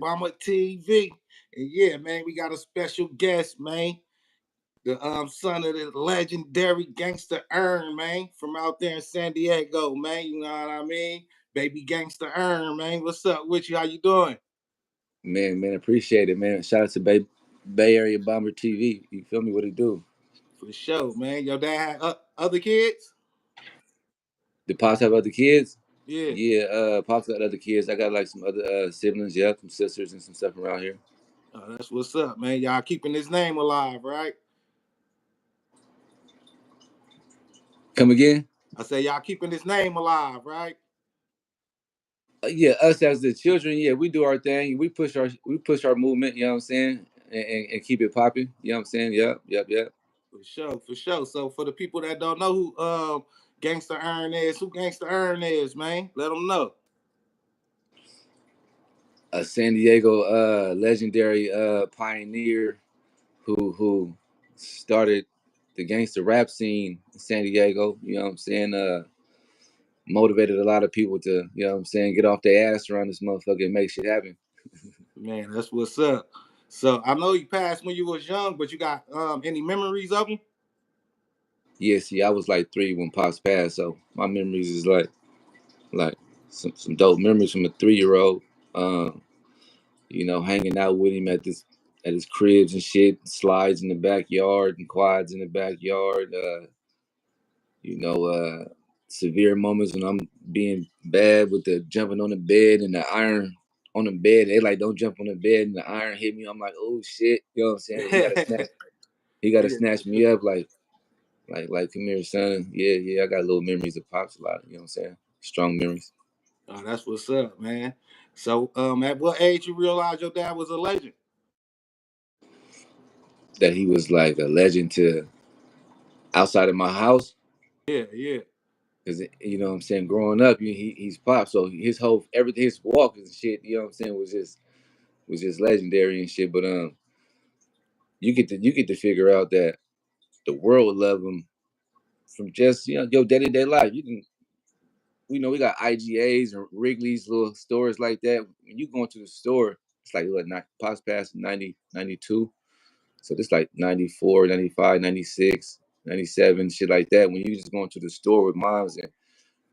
Mama TV. And yeah, man, we got a special guest, man. The son of the legendary Gangsta Earn, man, from out there in San Diego, man. You know what I mean? Baby Gangsta Earn, man. What's up with you? How you doing? Man, appreciate it, man. Shout out to Bay Area Bomber TV. You feel me? What it do? For sure, man. Your dad had other kids? The pops have other kids? Yeah. Yeah, pops got other kids. I got like some other siblings, yeah, some sisters and some stuff around here. That's what's up, man. Y'all keeping his name alive, right? Come again? I say y'all keeping his name alive, right? Yeah, us as the children, yeah, we do our thing. We push our movement. You know what I'm saying? And keep it popping. You know what I'm saying? Yep. For sure, for sure. So for the people that don't know who Gangsta Earn is, who Gangsta Earn is, man, let them know. A San Diego legendary pioneer who started the gangster rap scene in San Diego. You know what I'm saying? Motivated a lot of people to, you know what I'm saying, get off their ass around this motherfucker and make shit happen. Man, that's what's up. So I know you passed when you was young, but you got any memories of him? Yeah, see, I was like 3 when Pops passed, so my memories is like some dope memories from a 3-year-old. Um, hanging out with him at his cribs and shit, slides in the backyard and quads in the backyard. You know, severe moments when I'm being bad with the jumping on the bed and the iron on the bed. They like don't jump on the bed and the iron hit me. I'm like, oh shit, you know what I'm saying? He gotta snatch, he gotta Yeah. snatch me up like come here, son. Yeah. I got little memories of Pops a lot. You know what I'm saying? Strong memories. Oh, that's what's up, man. So at what age you realized your dad was a legend? That he was like a legend to outside of my house. Yeah, yeah, Cause you know what I'm saying, growing up, he's Pop, so his whole everything, his walk and shit, you know what I'm saying, was just legendary and shit. But you get to figure out that the world love him from just your day to day life. We got IGAs and Wrigley's little stores like that. When you go into the store, it's like what Pops past 90, 92. So it's like 94, 95, 96, 97, shit like that. When you just go into the store with moms and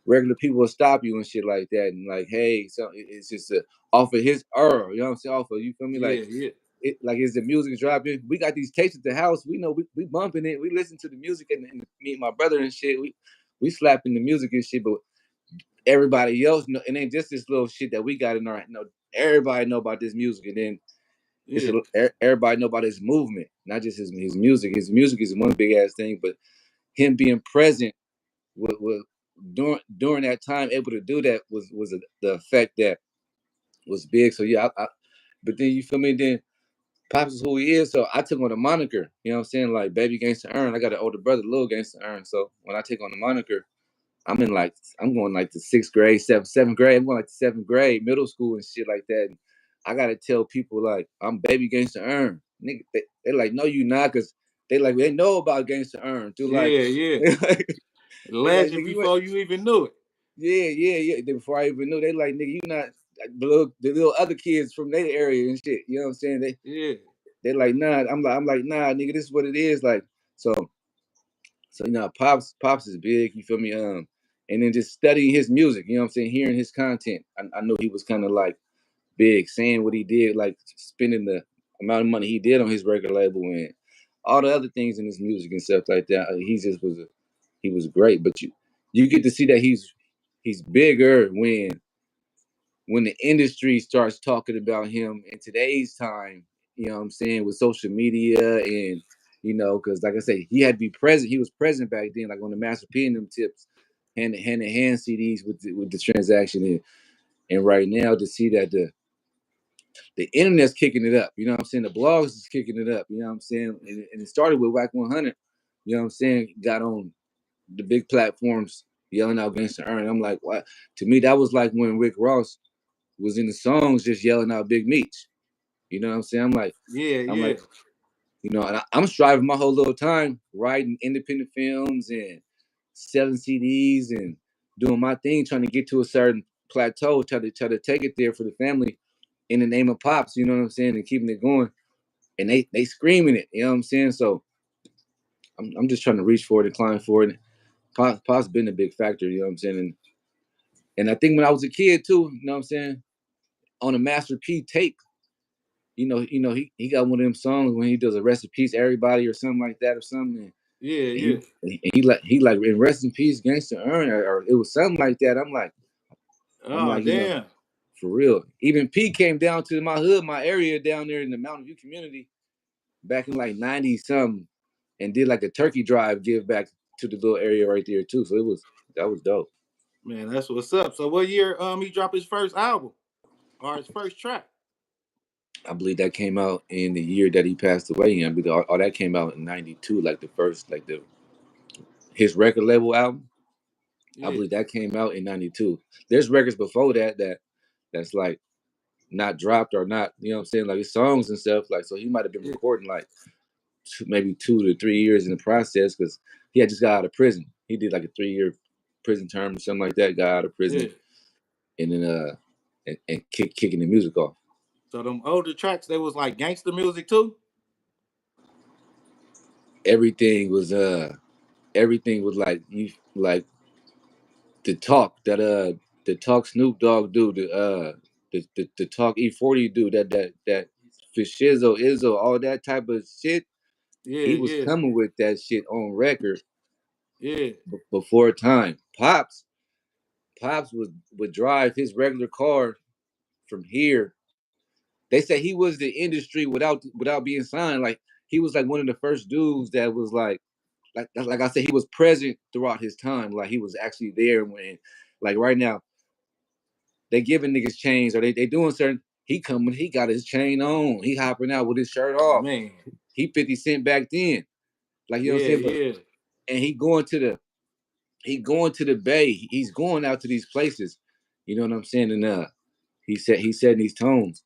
regular people will stop you and shit like that and like, hey, so it's just off of his you know what I'm saying? Off of, you feel me? yeah, Like yeah, it, like is the music dropping? We got these tapes at the house. We know we bumping it. We listen to the music and me and my brother and shit. We slapping the music and shit, but everybody else know, it ain't just this little shit that we got in our everybody know about this music, and then yeah, everybody know about his movement, not just his music. His music is one big ass thing, but him being present with during that time, able to do that was the effect that was big. So yeah, but then you feel me? Then Pops is who he is, so I took on the moniker. You know what I'm saying? Like Baby Gangsta Earn. I got an older brother, Little Gangsta Earn. So when I take on the moniker, I'm going like the 6th grade, seventh grade. I'm going like the 7th grade, middle school and shit like that. And I gotta tell people like I'm Baby Gangsta Earn. Nigga, they like, no, you not, cause they know about Gangsta Earn. Through like, yeah, yeah. they like, Legend nigga, you ain't. before you even knew it. Yeah. Before I even knew, they like, nigga, you not like the little other kids from their area and shit. You know what I'm saying? Yeah, They like, nah. I'm like, nah, nigga, this is what it is. Like, so Pops is big. You feel me? And then just studying his music. You know what I'm saying? Hearing his content. I know he was kind of like big, saying what he did, like spending the amount of money he did on his record label and all the other things in his music and stuff like that. He just he was great. But you get to see that he's bigger when the industry starts talking about him in today's time, you know what I'm saying, with social media and, because like I say, he had to be present. He was present back then, like on the Master P and them tips, hand CDs with the transaction. And right now to see that the internet's kicking it up, you know what I'm saying? The blogs is kicking it up, you know what I'm saying? And it started with Whack 100, you know what I'm saying? Got on the big platforms yelling out Gangsta Earn. I'm like, what? To me, that was like when Rick Ross was in the songs just yelling out Big Meech. You know what I'm saying? yeah, I'm yeah, like, and I'm striving my whole little time, writing independent films and selling CDs and doing my thing, trying to get to a certain plateau, try to take it there for the family. in the name of pops, you know what I'm saying, and keeping it going, and they screaming it, you know what I'm saying. So I'm just trying to reach for it and climb for it. Pops been a big factor, you know what I'm saying, and I think when I was a kid too, you know what I'm saying, on a Master P tape, he got one of them songs when he does a rest in peace everybody or something like that or something. Yeah, And yeah. he like in rest in peace Gangsta Earn or it was something like that. I'm Oh like, damn. for real. Even P came down to my hood, my area down there in the Mountain View community back in like 90 something and did like a turkey drive give back to the little area right there too. So that was dope. Man, that's what's up. So what year he dropped his first album or his first track? I believe that came out in the year that he passed away. And I believe all that came out in '92, like the first, like the his record label album. I Yeah, believe that came out in '92. There's records before that's like not dropped or not, you know what I'm saying? Like his songs and stuff. Like so he might have been yeah, recording like maybe 2 to 3 years in the process because he had just got out of prison. He did like a 3 year prison term or something like that, got out of yeah. prison and then and kicking the music off. So them older tracks, they was like gangster music too. Everything was everything was like you like the talk that the talk Snoop Dogg do, the talk E40 do, that for Shizzo, Izzo, all that type of shit. Yeah, He was yeah, coming with that shit on record yeah, before time. Pops would drive his regular car from here. They say he was the industry without being signed. Like he was like one of the first dudes that was like I said, he was present throughout his time. Like he was actually there when, like right now, they giving niggas chains or they doing certain. He coming, he got his chain on. He hopping out with his shirt off. man. He 50 Cent back then. Like you know what I'm Yeah, saying? But yeah, and he going to the Bay. He's going out to these places. You know what I'm saying? And he's setting these tones.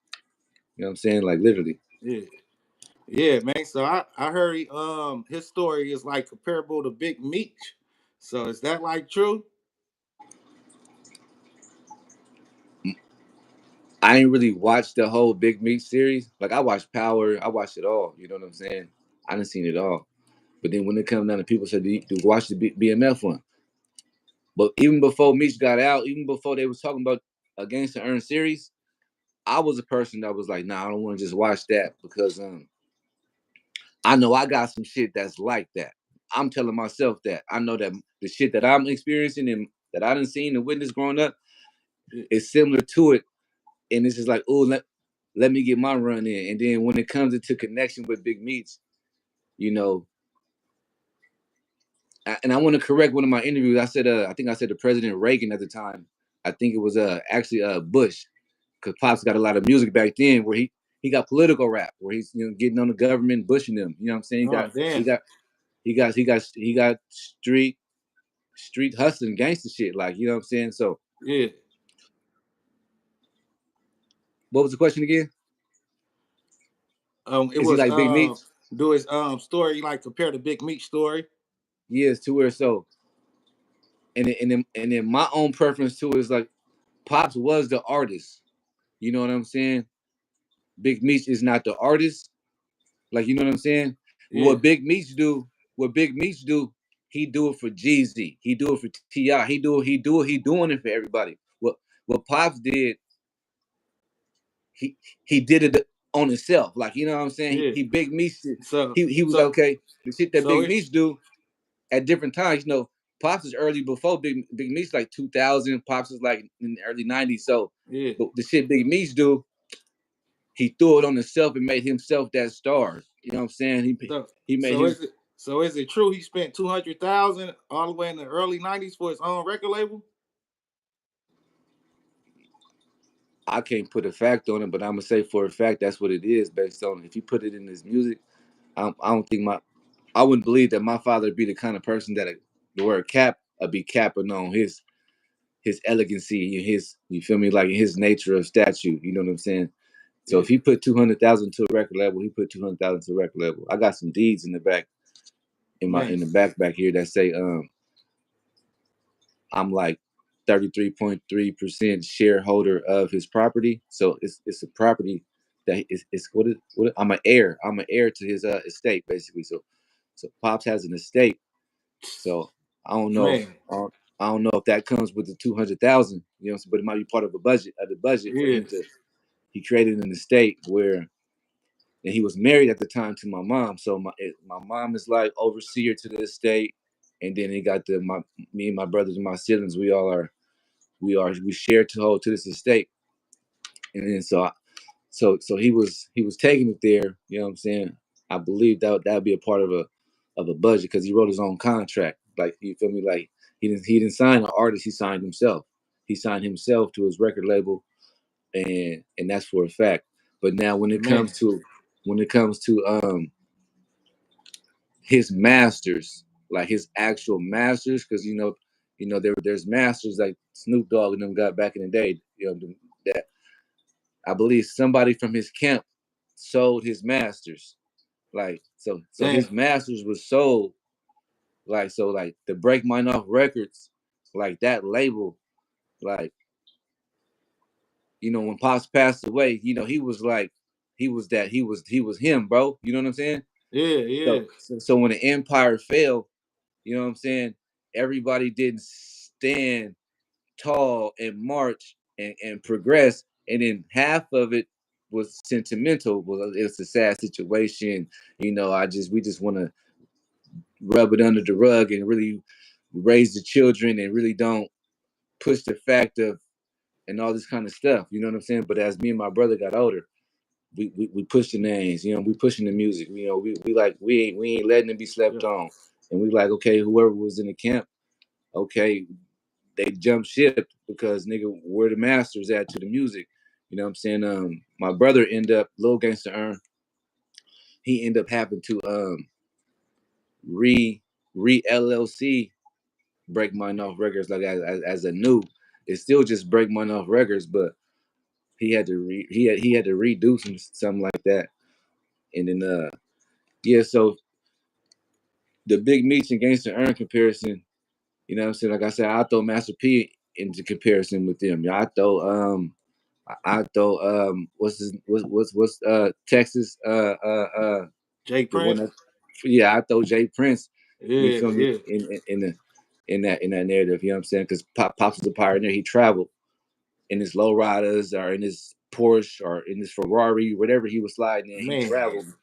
You know what I'm saying? Like literally. yeah, yeah, man. So I heard his story is like comparable to Big Meech. So is that like true? I ain't really watched the whole Big Meat series. Like I watched Power, I watched it all. You know what I'm saying? I done seen it all. But then when it comes down to people said to watch the BMF one. But even before Meech got out, even before they was talking about a Gangsta Earn series, I was a person that was like, nah, I don't want to just watch that because I know I got some shit that's like that. I'm telling myself that. I know that the shit that I'm experiencing and that I done seen and witnessed growing up Yeah, is similar to it. And it's just like, oh, let me get my run in. And then when it comes into connection with Big Meats, you know, and I want to correct one of my interviews. I said, I think I said to President Reagan at the time. I think it was actually Bush, because Pops got a lot of music back then where he got political rap where he's getting on the government, bushing them. You know what I'm saying? oh He damn. got he got street hustling gangster shit. Like you know what I'm saying? So Yeah. what was the question again? It Is he was like Big Meats? do his story like compare to Big Meech story. Yes, to where so. And then my own preference too is like Pops was the artist. You know what I'm saying? Big Meech is not the artist. Like you know what I'm saying? Yeah, What Big Meech do, he do it for Jeezy. He do it for Ti. He doing it for everybody. What Pops did, he he did it on himself. Like you know what I'm saying? yeah. He Big Meech. So He was like, so okay. The shit that so Big it Meech do at different times. Pops is early before Big Meech like 2000. Pops is like in the early 90s. So, yeah. but the shit Big Meech do, he threw it on himself and made himself that star. You know what I'm saying? So He made so him. is it true he spent 200,000 all the way in the early '90s for his own record label? I can't put a fact on it, but I'm gonna say for a fact that's what it is based on. If he put it in his music, I don't think I wouldn't believe that my father would be the kind of person that the word cap would be capping on his elegancy and his, you feel me, like his nature of statue. You know what I'm saying? So Yeah, if he put 200,000 to a record label, he put 200,000 to a record label. I got some deeds in the back man. in the back here that say I'm like 33.3% shareholder of his property. So it's a property that it's what I'm an heir. I'm an heir to his estate basically. So Pops has an estate. So I don't know if Man, I don't know if that comes with the 200,000. You know, but it might be part of a budget of the budget for yeah, him to. He created an estate where and he was married at the time to my mom. So my mom is like overseer to the estate, and then he got the my me and my brothers and my siblings. We share to hold to this estate, and then so he was taking it there. You know what I'm saying? I believe that'd be a part of a budget because he wrote his own contract. Like you feel me? Like he didn't sign an artist. He signed himself. He signed himself to his record label, and that's for a fact. But now man, when it comes to his masters, like his actual masters, because there's masters like Snoop Dogg and them got back in the day. That I believe somebody from his camp sold his masters. Like so damn, his masters was sold. Like the Break Mine Off Records, like that label, like when Pops passed away, he was like he was him, bro. You know what I'm saying? yeah, yeah, So when the empire fell, you know what I'm saying? Everybody didn't stand tall and march and progress. And then half of it was sentimental. Well, it's a sad situation. We just want to rub it under the rug and really raise the children and really don't push the fact of and all this kind of stuff. You know what I'm saying? But as me and my brother got older, we push the names. We pushing the music. We ain't letting it be yeah, slept on. And we like, okay, whoever was in the camp, okay, they jump ship because nigga, we're the masters at to the music. You know what I'm saying? My brother ended up Lil Gangsta Earn. He ended up having to re LLC Break Mine Off Records like as a new. It's still just Break Mine Off Records, but he had to redo something like that. And then yeah, so the Big Meech and Gangsta Earn comparison, you know what I'm saying? Like I said, I throw Master P into comparison with them. Yeah, I throw what's Texas Jay the one Prince, that yeah I throw Jay Prince. You yeah, feel me yeah, in that narrative? You know what I'm saying? Because Pops was a pioneer. He traveled in his lowriders or in his Porsche or in his Ferrari, whatever he was sliding in. He traveled. man,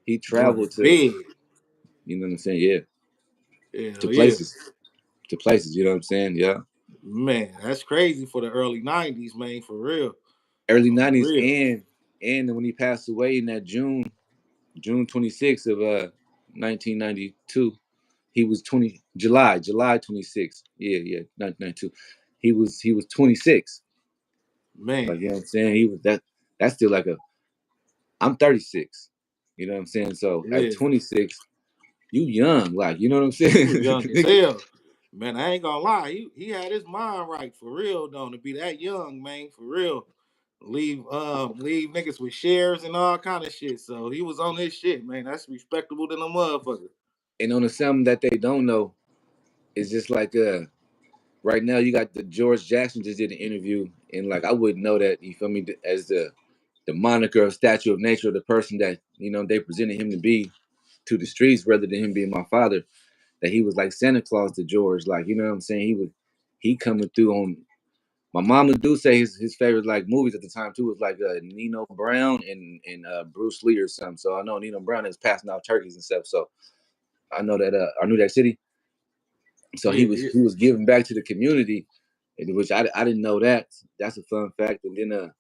He doing traveled it to big, you know what I'm saying? Yeah, to hell yeah, places, to places. You know what I'm saying? Yeah. man, that's crazy for the early '90s, man, for real, Early for '90s real, and when he passed away in that June 26th of 1992. He was 20 July 26th. Yeah, 1992. He was 26. man, Like you know what I'm saying? He was that's still like a I'm 36. You know what I'm saying? So at yeah. 26, you young, like you know what I'm He saying? was young as hell. Man, I ain't gonna lie. He had his mind right for real though to be that young, man, for real. Leave niggas with shares and all kind of shit. So he was on his shit, man. That's respectable than a motherfucker. And on the something that they don't know, it's just like right now you got the George Jackson just did an interview and like I wouldn't know that, you feel me, as the moniker of statue of nature, the person that, they presented him to be to the streets rather than him being my father, that he was like Santa Claus to George. Like, you know what I'm saying? He coming through on my mama do say his favorite like movies at the time too was like Nino Brown and Bruce Lee or something. So I know Nino Brown is passing out turkeys and stuff. So I know that I knew that city. So he Yeah, was yeah, he was giving back to the community, which I didn't know that. That's a fun fact. And then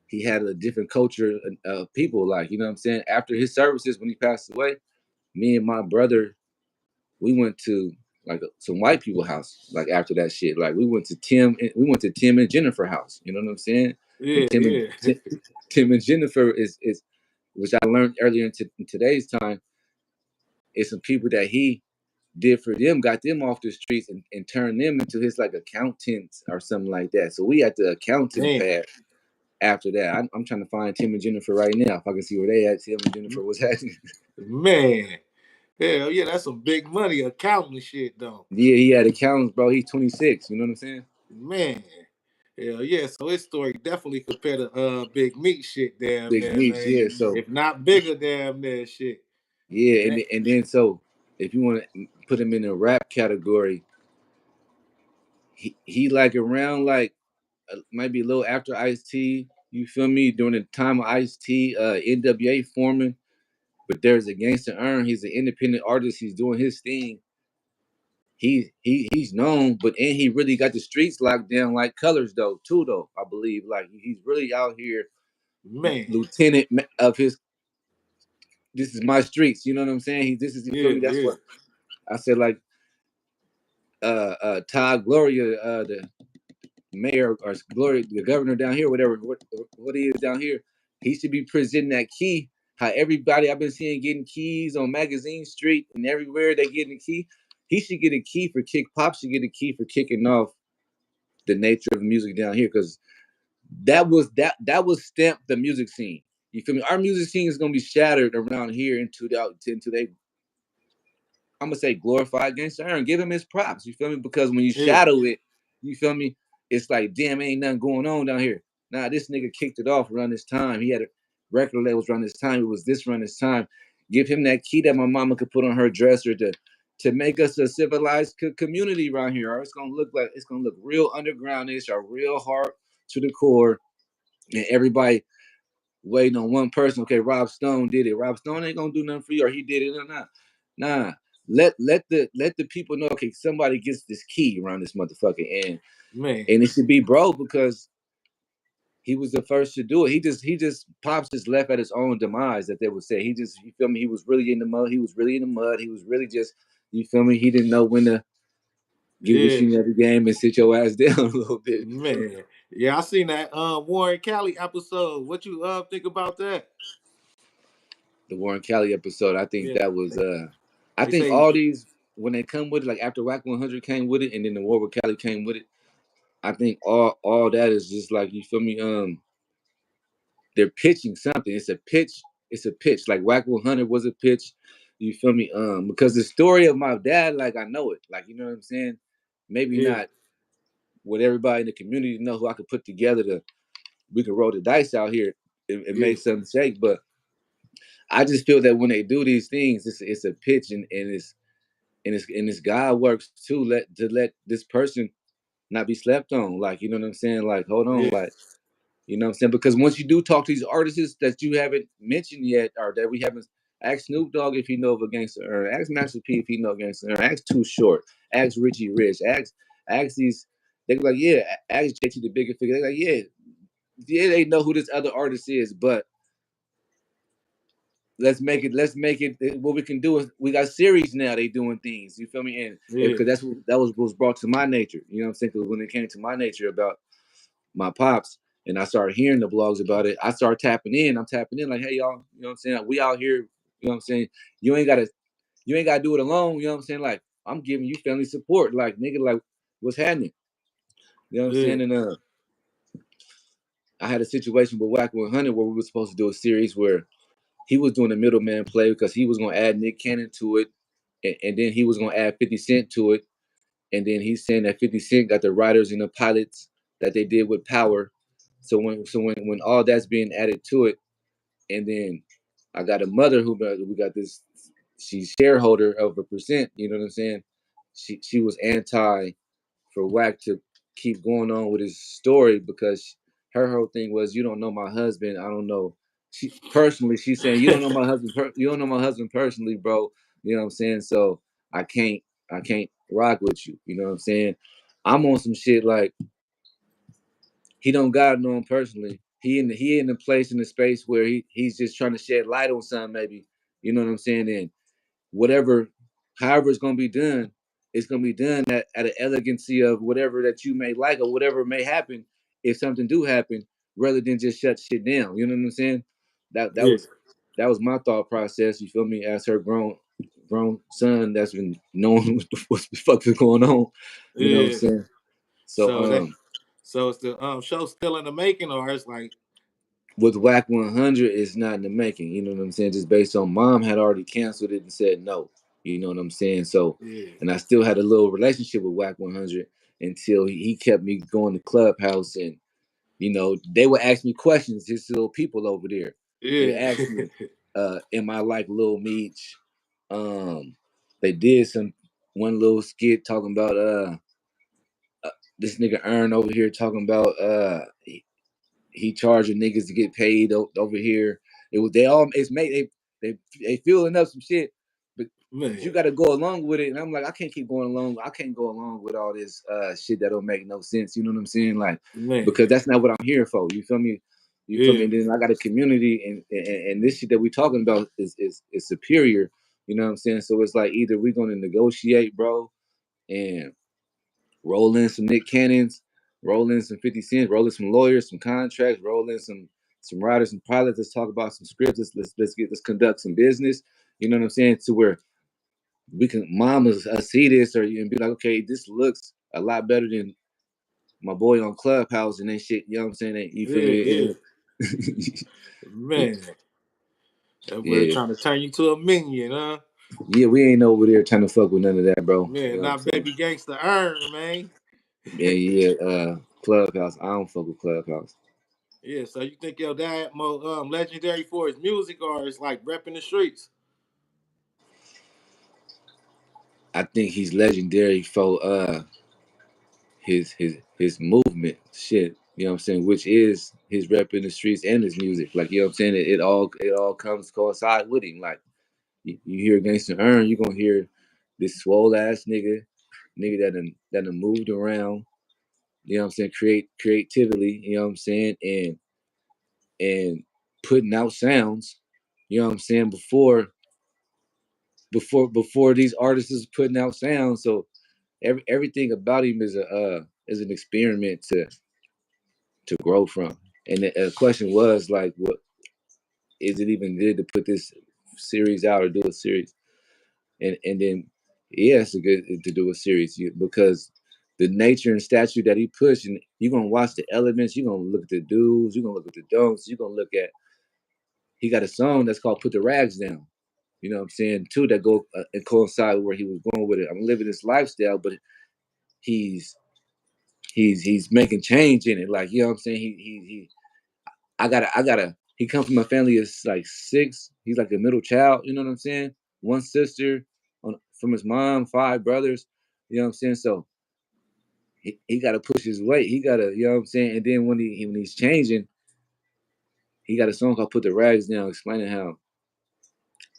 he had a different culture of people. Like, you know what I'm saying? After his services, when he passed away, me and my brother, we went to like some white people house. Like after that shit, like we went to Tim and Jennifer house. You know what I'm saying? And yeah, Tim and yeah. Tim and Jennifer is which I learned earlier in today's time is some people that he did for them, got them off the streets and turned them into his like accountants or something like that. So we at the accounting Man, pad after that. I'm trying to find Tim and Jennifer right now if I can see where they at. Tim and Jennifer was at. man. Hell yeah, that's some big money accounting shit though. Yeah, he had accountants, bro. He's 26. You know what I'm saying? Man. Hell yeah. So his story definitely compared to Big Meat shit damn Big there, Meats, man. yeah. So If not bigger damn there shit. yeah, Man. and then so if you want to put him in the rap category, he like around like might be a little after Ice T. You feel me? During the time of Ice T, NWA forming. But there's a Gangsta Earn. He's an independent artist. He's doing his thing. He's known, but and he really got the streets locked down like Colors though too though. I believe like he's really out here, Man. lieutenant of his. This is my streets. You know what I'm saying? He this is you feel Yeah, me? That's yeah. what I said. Like Todd Gloria, the mayor or Gloria, the governor down here, whatever what he is down here, he should be presenting that key. How everybody I've been seeing getting keys on Magazine Street and everywhere they getting a key. He should get a key for kick. Pop should get a key for kicking off the nature of music down here because that was stamped the music scene. You feel me? Our music scene is gonna be shattered around here into they I'm gonna say glorified Gangsta Aaron. Give him his props. You feel me? Because when you Yeah. shadow it, you feel me? It's like, damn, ain't nothing going on down here. Nah, this nigga kicked it off around this time. He had a record labels around this time. It was this around this time. Give him that key that my mama could put on her dresser to make us a civilized community around here. Or it's gonna look real undergroundish or real hard to the core. And everybody waiting on one person. Okay, Rob Stone did it. Rob Stone ain't gonna do nothing for you, or he did it or not. Nah. Let the people know. Okay, somebody gets this key around this motherfucker, Man. and it should be bro because he was the first to do it. He just pops just left at his own demise that they would say. He just you feel me. He was really in the mud. He was really in the mud. He was really just you feel me. He didn't know when to get with Yeah. you every game and sit your ass down a little bit. You feel me? Man. Yeah, I seen that Warren Cali episode. What you think about that? The Warren Kelly episode. I think Yeah. that was I They think say all these when they come with it, like after Whack 100 came with it, and then the War with Cali came with it. I think all that is just like you feel me. They're pitching something. It's a pitch. It's a pitch. Like Whack 100 was a pitch. You feel me? Because the story of my dad, like I know it. Like you know what I'm saying. Maybe yeah, not with everybody in the community know who I could put together to we can roll the dice out here and yeah, make something shake. But I just feel that when they do these things, it's a pitch and it's God works too. Let this person not be slept on. Like you know what I'm saying. Like hold on. yeah, Like you know what I'm saying. Because once you do talk to these artists that you haven't mentioned yet, or that we haven't ask Snoop Dogg if he know of a gangster, or ask Master P if he know a gangster, or ask Too Short, ask Richie Rich, ask these. They like yeah, ask JT the bigger figure. They like yeah, they know who this other artist is, but let's make it what we can do is we got series now they doing things you feel me and yeah, because that was brought to my nature you know what I'm saying because when it came to my nature about my pops and I started hearing the blogs about it I started tapping in like hey y'all you know what I'm saying we out here you know what I'm saying you ain't gotta do it alone you know what I'm saying like I'm giving you family support like nigga like what's happening you know what I'm yeah, saying and I had a situation with Whack 100 where we were supposed to do a series where he was doing the middleman play because he was going to add Nick Cannon to it, and then he was going to add 50 Cent to it, and then he's saying that 50 Cent got the writers and the pilots that they did with Power. So when all that's being added to it, and then I got a mother who we got this, she's shareholder of a percent. You know what I'm saying? She was anti for Wack to keep going on with his story because her whole thing was you don't know my husband. I don't know. She personally, she's saying you don't know my husband. You don't know my husband personally, bro. You know what I'm saying? So I can't, I can't rock with you. You know what I'm saying? I'm on some shit like he don't got know him personally. He in a place in a space where he's just trying to shed light on something maybe. You know what I'm saying? And whatever, however it's gonna be done, it's gonna be done at an elegancy of whatever that you may like or whatever may happen if something do happen, rather than just shut shit down. You know what I'm saying? That that yeah, was that was my thought process. You feel me? As her grown son that's been knowing what the fuck is going on. You know what I'm yeah. saying? So So that, so it's the show still in the making, or it's like, with Whack 100, it's not in the making. You know what I'm saying? Just based on mom had already canceled it and said no. You know what I'm saying? So, yeah, and I still had a little relationship with Whack 100, until he kept me going to Clubhouse, and they would ask me questions. Just little people over there. They Yeah. asked me, "Am I like Lil Meech?" Um, they did some one little skit talking about uh this nigga Earn over here talking about he charging niggas to get paid over here. It was they all it's made they filling up some shit, but you Man. got to go along with it. And I'm like, I can't keep going along. I can't go along with all this shit that don't make no sense. You know what I'm saying? Like, Man. because that's not what I'm here for. You feel me? You feel me? Yeah. And then I got a community, and this shit that we talking about is superior. You know what I'm saying? So it's like either we're gonna negotiate, bro, and roll in some Nick Cannons, roll in some 50 Cents, roll in some lawyers, some contracts, roll in some writers and pilots. Let's talk about some scripts. Let's conduct some business. You know what I'm saying? To where we can mamas see this or and be like, okay, this looks a lot better than my boy on Clubhouse and then shit. You know what I'm saying? You feel Yeah. Yeah. me? Man. That boy Yeah, trying to turn you to a minion, huh? yeah. We ain't over there trying to fuck with none of that, bro. You Man, know what I'm not saying? baby gangster earn, man. Yeah, yeah. Clubhouse. I don't fuck with Clubhouse. Yeah, so you think your dad more legendary for his music or it's like repping the streets? I think he's legendary for his movement shit. You know what I'm saying? Which is his rep in the streets and his music. Like you know what I'm saying? It all comes coincide with him. Like you hear Gangsta Earn, you gonna hear this swole ass nigga that done moved around. You know what I'm saying? Creatively. You know what I'm saying? And putting out sounds. You know what I'm saying? Before these artists is putting out sounds. So everything about him is an experiment to grow from. And the question was like, what is it even good to put this series out or do a series? And then yeah, it's a good to do a series because the nature and statue that he pushed, and you're gonna watch the elements, you're gonna look at the dudes, you're gonna look at the don'ts, you're gonna look at he got a song that's called "Put the Rags Down." You know what I'm saying? Two that go and coincide with where he was going with it. I'm living this lifestyle, but he's he's making change in it. Like you know what I'm saying? He I gotta he come from a family of like six. He's like a middle child, you know what I'm saying? One sister from his mom, five brothers, you know what I'm saying? So he gotta push his weight. He gotta, you know what I'm saying? And then when he's changing, he got a song called Put the Rags Down, explaining how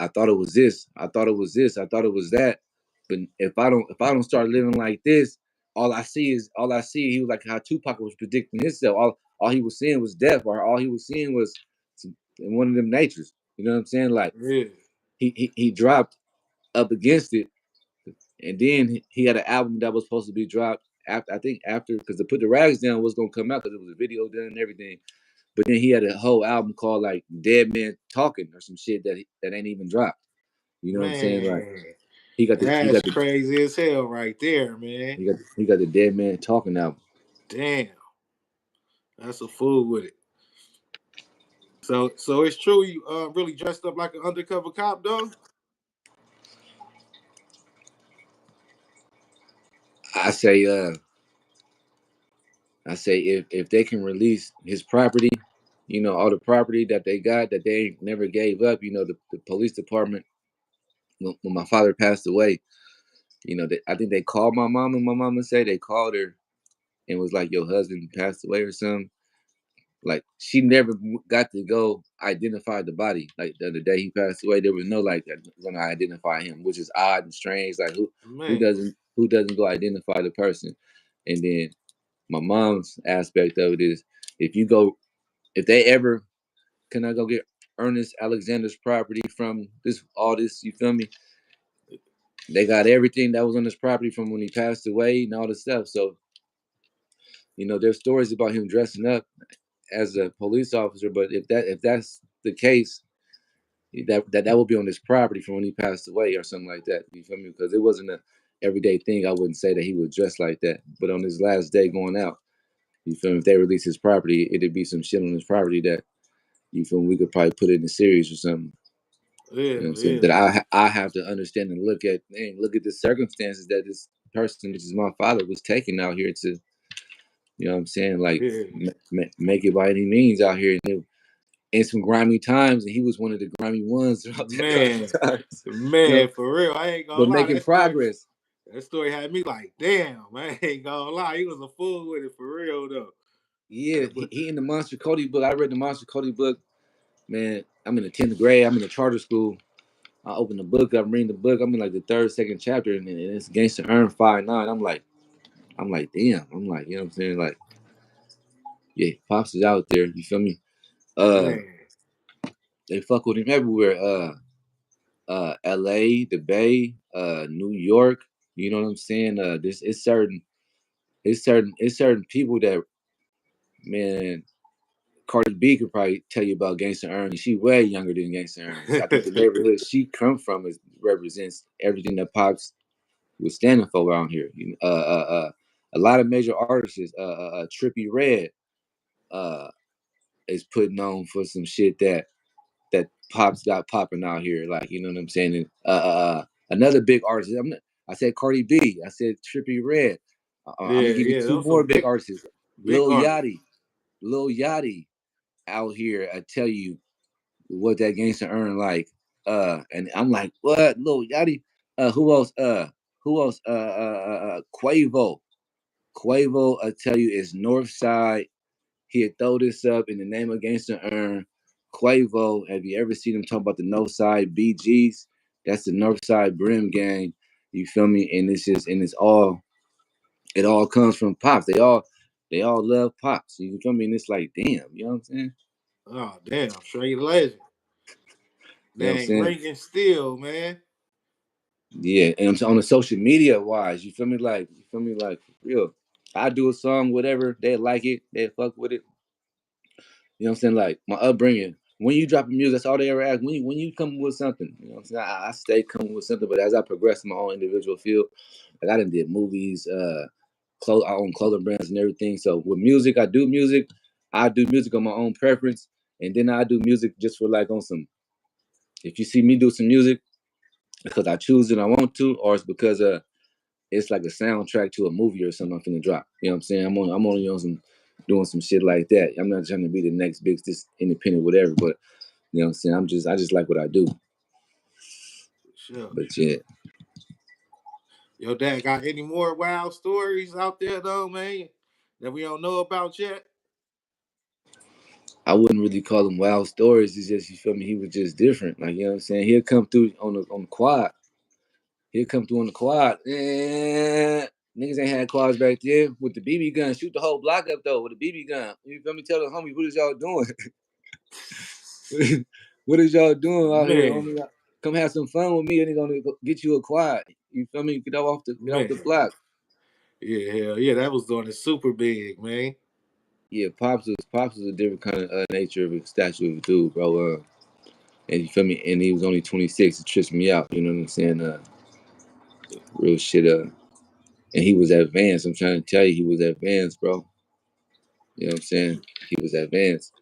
I thought it was this, I thought it was this, I thought it was that. But if I don't start living like this, all I see. He was like how Tupac was predicting himself. All he was seeing was death, or all he was seeing was one of them natures. You know what I'm saying? Like Yeah. he dropped up against it, and then he had an album that was supposed to be dropped after. I think after because the Put the Rags Down was gonna come out because it was a video done and everything. But then he had a whole album called like Dead Man Talking or some shit that ain't even dropped. You know what I'm saying? Like Man, he got the he that's got the crazy as hell right there, man. he got the Dead Man Talking album. Damn, that's a fool with it. So it's true you really dressed up like an undercover cop though? I say if they can release his property, all the property that they got that they never gave up, the police department when my father passed away, I think they called my mom and my mama say they called her and was like, your husband passed away or something. Like she never got to go identify the body. Like the day he passed away, there was no like gonna identify him, which is odd and strange. Like who Man, doesn't go identify the person? And then my mom's aspect of it is if they ever can I go get Ernest Alexander's property from this all this, you feel me? They got everything that was on his property from when he passed away and all this stuff. So, there's stories about him dressing up as a police officer, but if that's the case, that would be on his property from when he passed away or something like that. You feel me? Because it wasn't a everyday thing. I wouldn't say that he would dress like that. But on his last day going out, you feel me? If they release his property, it'd be some shit on his property that you feel me? We could probably put it in a series or something. yeah, You know what I'm saying? yeah, That I have to understand and look at the circumstances that this person, which is my father, was taken out here to, you know what I'm saying, like Yeah. make it by any means out here. And in some grimy times, and he was one of the grimy ones throughout that grimy Man, times. You know, man, for real. I ain't gonna but lie. making progress. That story had me like, damn, man. I ain't gonna lie. He was a fool with it for real though. Yeah, But he in the Monster Cody book. I read the Monster Cody book. Man, I'm in the 10th grade. I'm in a charter school. I open the book up, I'm reading the book. I'm in like the third, second chapter, and it's Gangsta Earn 5'9". I'm like, damn. I'm like, you know what I'm saying? Like, yeah, Pops is out there. You feel me? Uh, man, they fuck with him everywhere. L.A., the Bay, New York. You know what I'm saying? This it's certain people that, man. Cardi B could probably tell you about Gangsta Earn. She way younger than Gangsta Earn. I think the neighborhood she come from represents everything that Pops was standing for around here. A lot of major artists, Trippy Red, uh, is putting on for some shit that Pops got popping out here. Like, you know what I'm saying? And, another big artist. I said Cardi B. I said Trippy Red. I'm gonna yeah, give you yeah. two Those some more big big, artists. big Lil artists. Yachty. Lil Yachty out here. I tell you what that gangster earn like. And I'm like, what? Lil Yachty. Who else? Who else? Quavo. Quavo, I tell you, is North Side. He'd throw this up in the name of Gangsta Earn. Quavo, have you ever seen him talk about the North Side BGs? That's the North Side Brim gang. You feel me? And it's just, and it all comes from Pops. They all love Pops. You feel me? And it's like, damn, you know what I'm saying? Oh, damn, straight legend. You know what I'm Dang, saying? ringing still, man. Yeah, and on the social media wise, you feel me, like for real. I do a song, whatever, they like it, they fuck with it. You know what I'm saying? Like my upbringing. When you drop music, that's all they ever ask. When you come with something, you know what I'm saying? I stay coming with something, but as I progress in my own individual field, like I done did movies, I own clothing brands and everything. So with music, I do music. I do music on my own preference, and then I do music just for like on some. If you see me do some music because I choose it, I want to, or it's because it's like a soundtrack to a movie or something I'm finna drop. You know what I'm saying? I'm only on some doing some shit like that. I'm not trying to be the next big this independent whatever, but you know what I'm saying? I just like what I do. Sure. But yeah, Your dad got any more wild stories out there though, man, that we don't know about yet? I wouldn't really call them wild stories. It's just you feel me, he was just different. Like, you know what I'm saying? He'll come through on the quad. He'll come through on the quad. Niggas ain't had quads back then with the BB gun. Shoot the whole block up though with a BB gun. You feel me? Tell the homies, what is y'all doing? What is y'all doing out here, Man, homie? Come have some fun with me, and they gonna get you a quad. You feel me? Get off the man. block. Yeah, hell yeah, that was doing it super big, man. Yeah, Pops was a different kind of nature of a statue of a dude, bro. And you feel me? And he was only 26. It tripped me out. You know what I'm saying? Real shit. And he was advanced. I'm trying to tell you, he was advanced, bro. You know what I'm saying? He was advanced.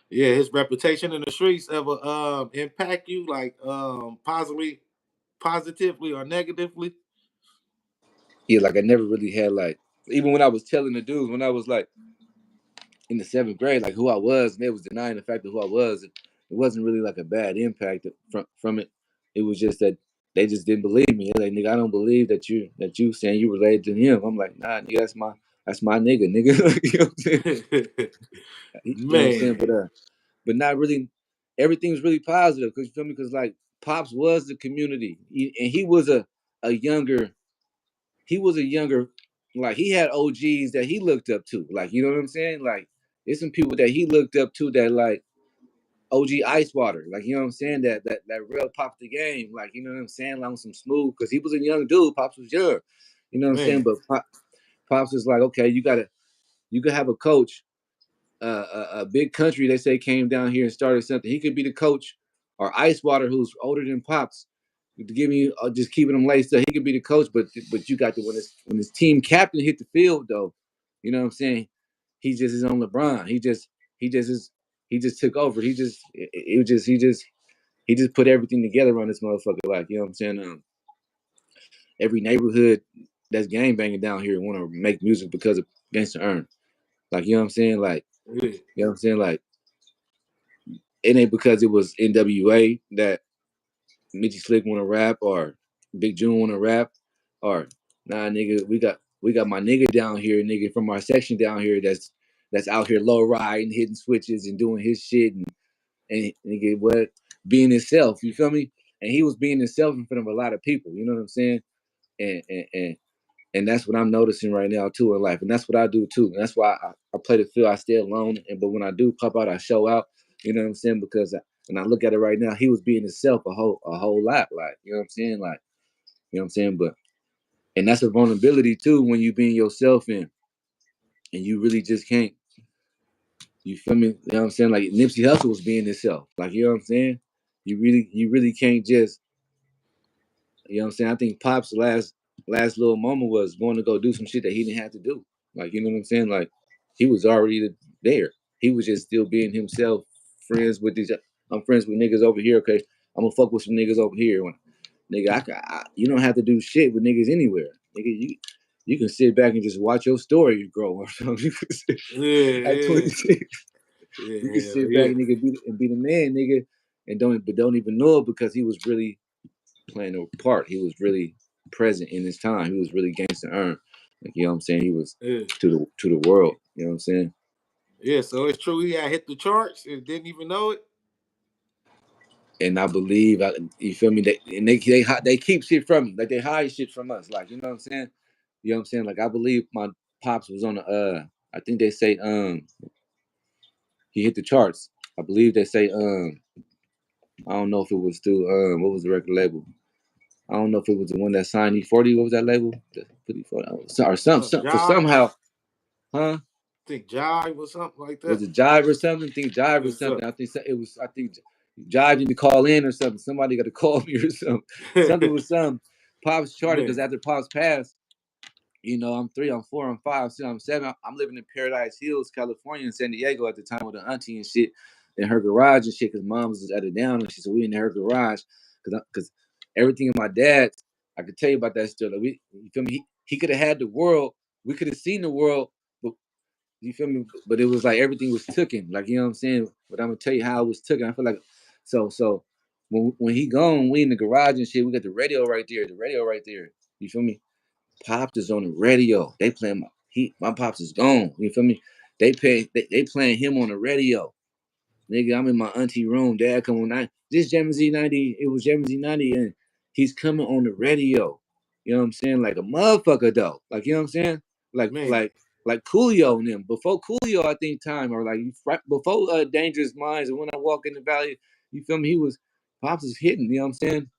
Yeah, his reputation in the streets ever impact you like positively or negatively? Yeah, like I never really had like, even when I was telling the dudes, when I was like in the 7th grade, like who I was, and they was denying the fact of who I was. It wasn't really like a bad impact from it. It was just that they just didn't believe me. They're like, nigga, I don't believe that you saying you related to him. I'm like, nah, nigga, that's my nigga, nigga. You know what I'm saying? You know what I'm saying? Man, But not really. Everything was really positive because you feel me? Because like Pops was the community, and a younger he was a younger, like he had OGs that he looked up to. Like, you know what I'm saying? Like, there's some people that he looked up to that like OG Ice Water. Like, you know what I'm saying? That real pop the game. Like, you know what I'm saying? Like on some smooth, because he was a young dude. Pops was young. You know what I'm saying? man, But Pops was like, okay, you could have a coach, a big country, they say, came down here and started something. He could be the coach, or Ice Water, who's older than Pops, to give me just keeping him laced up. He could be the coach, but you got to when his team captain hit the field though, you know what I'm saying? He just is on LeBron. He just is he just took over. It was just he just put everything together on this motherfucker. Like, you know what I'm saying? every neighborhood that's gang banging down here want to make music because of Gangsta Earn. Like, you know what I'm saying? Like, Yeah. you know what I'm saying? Like, it ain't because it was NWA that Mitchy Slick want to rap or Big June want to rap or nah, nigga, we got my nigga down here, nigga from our section down here that's out here low riding, hitting switches and doing his shit and nigga what being himself. You feel me? And he was being himself in front of a lot of people. You know what I'm saying? And that's what I'm noticing right now too in life, and that's what I do too. And that's why I play the field. I stay alone, and but when I do pop out, I show out. You know what I'm saying? Because when I look at it right now, he was being himself a whole lot. Like, you know what I'm saying? Like, you know what I'm saying? But and that's a vulnerability too when you being yourself and you really just can't. You feel me? You know what I'm saying? Like Nipsey Hussle was being himself. Like, you know what I'm saying? You really can't just, you know what I'm saying? I think Pop's last little moment was going to go do some shit that he didn't have to do. Like, you know what I'm saying? Like, he was already there. He was just still being himself. Friends with these, I'm friends with niggas over here. Okay, I'm gonna fuck with some niggas over here. Nigga, you don't have to do shit with niggas anywhere. Nigga, you can sit back and just watch your story grow or something. At Yeah. 26, Yeah. you can Hell sit back yeah. and nigga be the man, nigga, and don't even know it because he was really playing a part. He was really present in his time. He was really Gangsta Earn. Like, you know what I'm saying? He was Yeah. to the world. You know what I'm saying? Yeah. So it's true. He had hit the charts and didn't even know it. And I believe, you feel me? They keep shit from me. Like, they hide shit from us. Like, you know what I'm saying? You know what I'm saying? Like, I believe my pops was on the I think they say he hit the charts. I believe they say I don't know if it was through what was the record label? I don't know if it was the one that signed E40. What was that label? The 40, or some for Jive. somehow, huh? I think Jive or something like Was that. it Jive or something? I think Jive or Yeah, something. It was. I think Jive need to call in or something. Somebody got to call me or something. Something with some Pops charted because man, after Pops passed, I'm 3, I'm 4, I'm 5, 6, I'm 7. I'm living in Paradise Hills, California, in San Diego at the time with an auntie and shit in her garage and shit because mom was at it down and she said we in her garage because everything in my dad's. I could tell you about that still. Like you feel me? He could have had the world. We could have seen the world, but you feel me? But it was like everything was taken. Like, you know what I'm saying? But I'm gonna tell you how it was taken. I feel like so when he gone, we in the garage and shit. We got the radio right there. The radio right there. You feel me? Pops is on the radio. They playing my pops is gone. You feel me? They playing him on the radio. Nigga, I'm in my auntie room. Dad come on. This Gemini Z90. It was Gemini Z90, and he's coming on the radio. You know what I'm saying? Like a motherfucker though. Like, you know what I'm saying? Like man, like like Coolio and them. Before Coolio, I think time or like right before Dangerous Minds. And when I walk in the valley, you feel me? He was Pops is hitting. You know what I'm saying?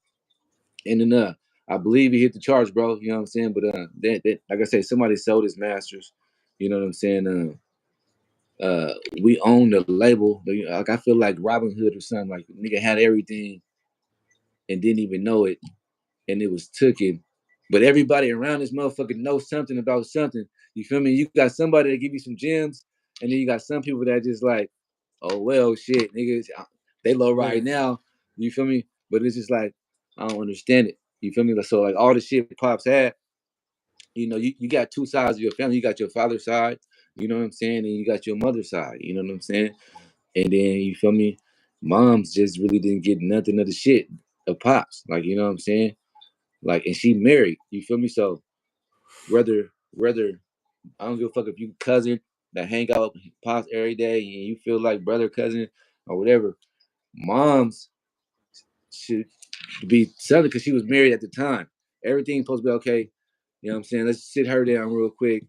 And then I believe he hit the charge, bro. You know what I'm saying? But that like I said, somebody sold his masters. You know what I'm saying? We own the label. Like I feel like Robin Hood or something. Like nigga had everything and didn't even know it, and it was taken. But everybody around this motherfucker knows something about something. You feel me? You got somebody that give you some gems, and then you got some people that just like, oh well, shit, niggas, they low right man, now. You feel me? But it's just like I don't understand it. You feel me? So like all the shit pops had, you got two sides of your family. You got your father's side, you know what I'm saying, and you got your mother's side. You know what I'm saying? And then you feel me? Moms just really didn't get nothing of the shit of pops. Like, you know what I'm saying? Like, and she married. You feel me? So whether I don't give a fuck if you cousin that hang out with pops every day and you feel like brother, cousin, or whatever. Moms should be selling because she was married at the time. Everything supposed to be okay. You know what I'm saying? Let's sit her down real quick.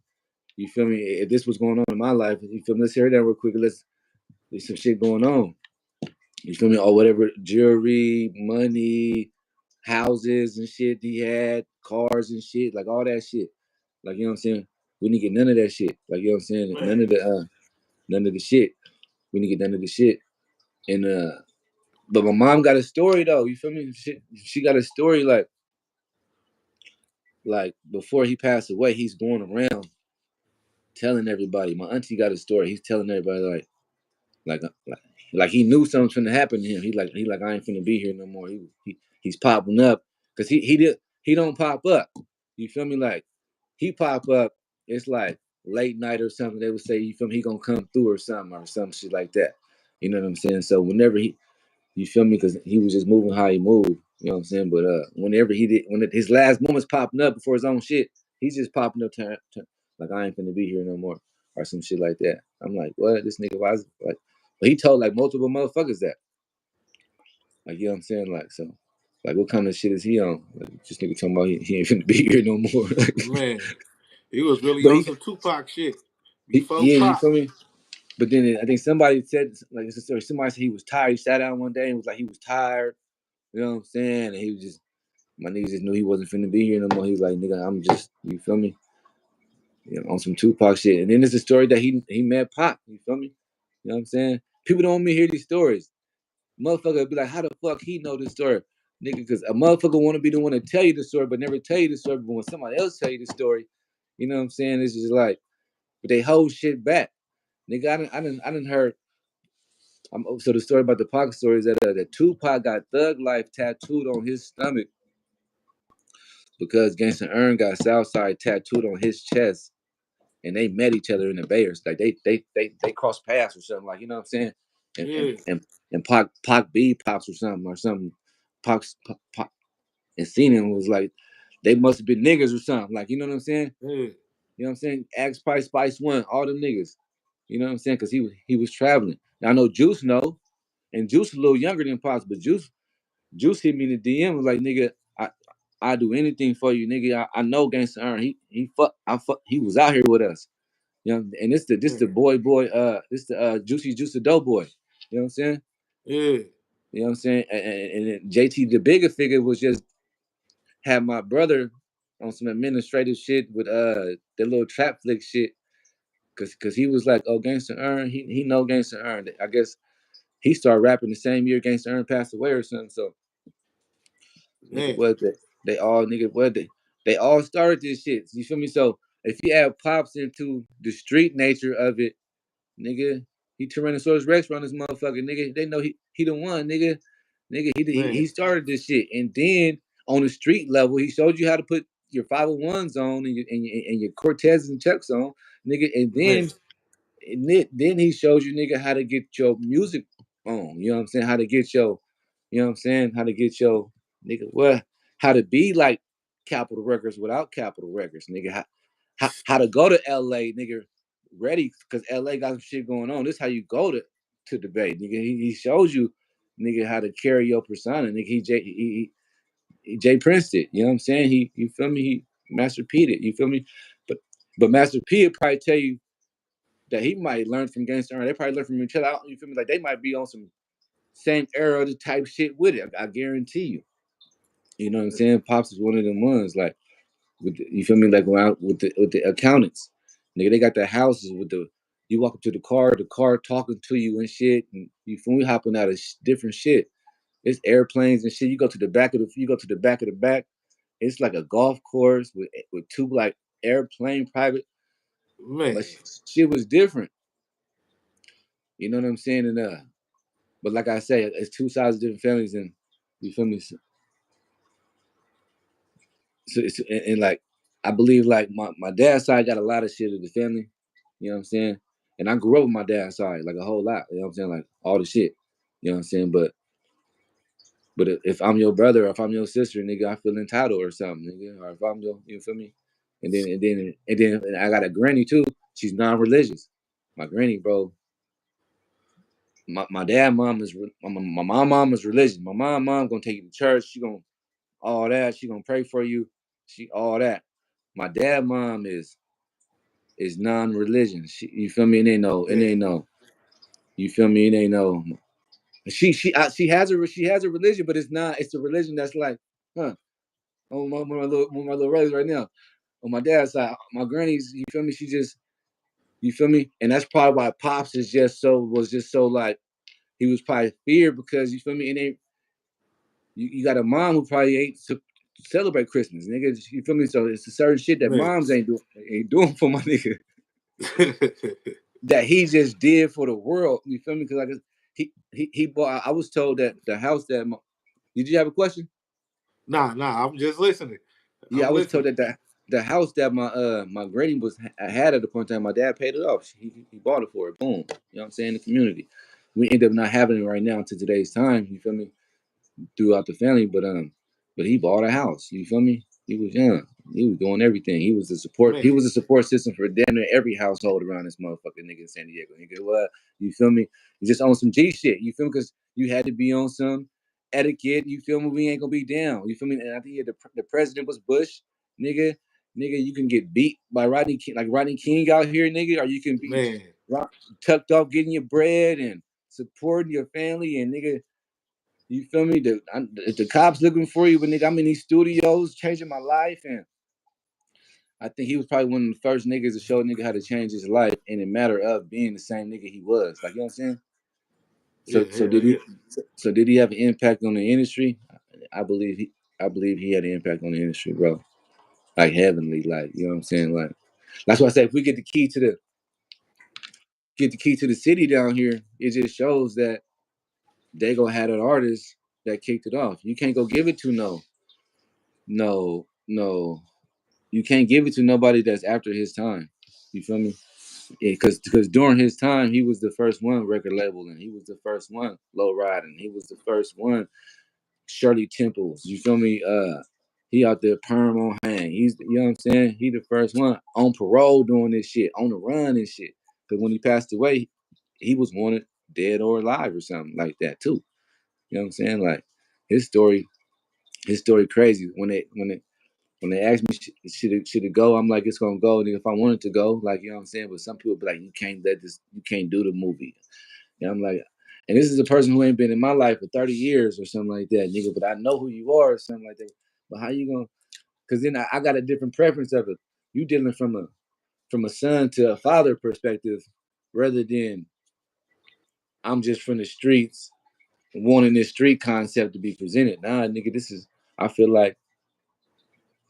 You feel me? If this was going on in my life, you feel me? Let's sit her down real quick. There's some shit going on. You feel me? Or whatever jewelry, money, houses and shit he had, cars and shit, like all that shit. Like, you know what I'm saying? We didn't get none of that shit. Like, you know what I'm saying? man. None of the shit. We didn't get none of the shit. And but my mom got a story though. You feel me? She got a story like before he passed away, he's going around telling everybody. My auntie got a story. He's telling everybody like like like he knew something was finna happen to him. He like I ain't finna be here no more. He's popping up because he he don't pop up. You feel me? Like he pop up, it's like late night or something. They would say, you feel me? He gonna come through or some shit like that. You know what I'm saying? So whenever you feel me? Because he was just moving how he moved. You know what I'm saying? But whenever he did, his last moments popping up before his own shit, he's just popping up, like I ain't finna be here no more, or some shit like that. I'm like, what? This nigga, why is like? But he told like multiple motherfuckers that, like, you know what I'm saying? Like, so, like, what kind of shit is he on? Like, this nigga talking about he ain't finna be here no more. Man, he was really But on some Tupac shit before yeah, you Pop. feel me? But then I think somebody said, like, it's a story. Somebody said he was tired. He sat down one day and was like, he was tired. You know what I'm saying? And he was just, my niggas just knew he wasn't finna be here no more. He was like, nigga, I'm just, you feel me? You know, on some Tupac shit. And then there's a story that he met Pop. You feel me? You know what I'm saying? People don't want me to hear these stories. Motherfucker be like, how the fuck he know this story? Nigga, because a motherfucker want to be the one to tell you the story, but never tell you the story. But when somebody else tell you the story, you know what I'm saying? It's just like, but they hold shit back. Nigga, I didn't heard. So the story about the Pac story is that Tupac got Thug Life tattooed on his stomach because Gangsta Earn got Southside tattooed on his chest, and they met each other in the Bayers. Like they crossed paths or something. Like, you know what I'm saying? And and Yeah, and, and Pac B pops or something. Pac and seen him was like they must have been niggas or something. Like, you know what I'm saying? yeah, You know what I'm saying? Axe Price, Spice One, all them niggas. You know what I'm saying? Because he was traveling. Now I know Juice know, and Juice a little younger than Pops, but Juice hit me in the DM was like, nigga, I do anything for you, nigga. I know Gangsta Earn. He was out here with us. You know, and this yeah, the this the Juicy Juice the dope boy. You know what I'm saying? yeah, You know what I'm saying? And then JT the bigger figure was just had my brother on some administrative shit with the little trap flick shit. Cause he was like, oh, Gangsta Earn, he know Gangsta Earn. I guess he started rapping the same year Gangsta Earn passed away or something. So nigga, man, what they all nigga what they all started this shit. You feel me? So if you add Pops into the street nature of it, nigga, he Tyrannosaurus Rex run this motherfucker, nigga. They know he the one, nigga. Nigga, he man, started this shit. And then on the street level, he showed you how to put your 501s on and your Cortezes and Chucks on, nigga. man, Then he shows you, nigga, how to get your music on. You know what I'm saying? How to get your, you know what I'm saying? How to get your, nigga, what? How to be like Capitol Records without Capitol Records, nigga. How to go to LA, nigga, ready, because LA got some shit going on. This is how you go to debate, nigga. He shows you, nigga, how to carry your persona, nigga. He Jay Prince it. You know what I'm saying? You feel me? He Master P it. You feel me? But but Master P would probably tell you that he might learn from Gangsta. They probably learn from each other. You feel me? Like they might be on some same era type shit with it. I guarantee you. You know what I'm saying? Pops is one of them ones. Like with you feel me? Like with the accountants, nigga, they got the houses with the. You walk up to the car talking to you and shit, and you feel me hopping out of different shit. It's airplanes and shit. You go to the back of the back. It's like a golf course with two like airplane private. man. Like shit was different. You know what I'm saying? And but like I say, it's two sides of different families, and you feel me. So and like I believe like my dad's side got a lot of shit of the family. You know what I'm saying? And I grew up with my dad's side like a whole lot. You know what I'm saying? Like all the shit. You know what I'm saying? But if I'm your brother or if I'm your sister, nigga, I feel entitled or something, nigga. Or if I'm your, you feel me? And I got a granny too. She's non-religious. My granny, bro. My dad mom is my mom is religious. My mom gonna take you to church. She gonna all that. She gonna pray for you. She all that. My dad mom is non-religion. You feel me? It Man, ain't no. You feel me? It ain't no. She has a religion, but it's not. It's a religion that's like, huh? One of my little brothers right now. On my dad's side, my granny's. You feel me? She just. You feel me? And that's probably why pops is just so like he was probably feared because you feel me. And you got a mom who probably ain't to celebrate Christmas, nigga. You feel me? So it's a certain shit that man. moms ain't doing for my nigga that he just did for the world. You feel me? Because like he bought. I was told that the house that did you have a question? Nah, I'm just listening. Yeah, I I'm was told listening. that the house that my granny was had at the point in time, my dad paid it off. He bought it for it. Boom. You know what I'm saying? The community. We end up not having it right now to today's time. You feel me? Throughout the family, but he bought a house. You feel me? He was young. He was doing everything. He was the support. He Man, was a support system for damn near every household around this motherfucking nigga in San Diego. Nigga, what? You feel me? You just on some G shit. You feel me? Because you had to be on some etiquette. You feel me? We ain't gonna be down. You feel me? And I think the president was Bush, nigga. Nigga, you can get beat by Rodney King, like Rodney King out here, nigga, or you can be man, tucked off getting your bread and supporting your family, and nigga, you feel me? The cops looking for you, but nigga, I'm in these studios changing my life, and I think he was probably one of the first niggas to show a nigga how to change his life in a matter of being the same nigga he was. Like, you know what I'm saying? yeah, So hell did yeah, he? So did he have an impact on the industry? I believe he. I believe he had an impact on the industry, bro. Like heavenly, like you know what I'm saying. Like that's why I say if we get the key to the city down here, it just shows that they gonna have that artist that kicked it off. You can't go give it to no. You can't give it to nobody that's after his time. You feel me? Because during his time, he was the first one record labeling. He was the first one low riding. He was the first one Shirley Temples. You feel me? He out there perm on hang. He's you know what I'm saying. He the first one on parole doing this shit on the run and shit. Because when he passed away, he was wanted dead or alive or something like that too. You know what I'm saying? Like his story, his story crazy. When they ask me should it go, I'm like it's gonna go. And if I want it to go, like you know what I'm saying. But some people be like, you can't let this, you can't do the movie. And I'm like, and this is a person who ain't been in my life for 30 years or something like that, nigga. But I know who you are or something like that. But how you gonna? Because then I got a different preference of it. You dealing from a son to a father perspective, rather than I'm just from the streets wanting this street concept to be presented. Nah, nigga, this is. I feel like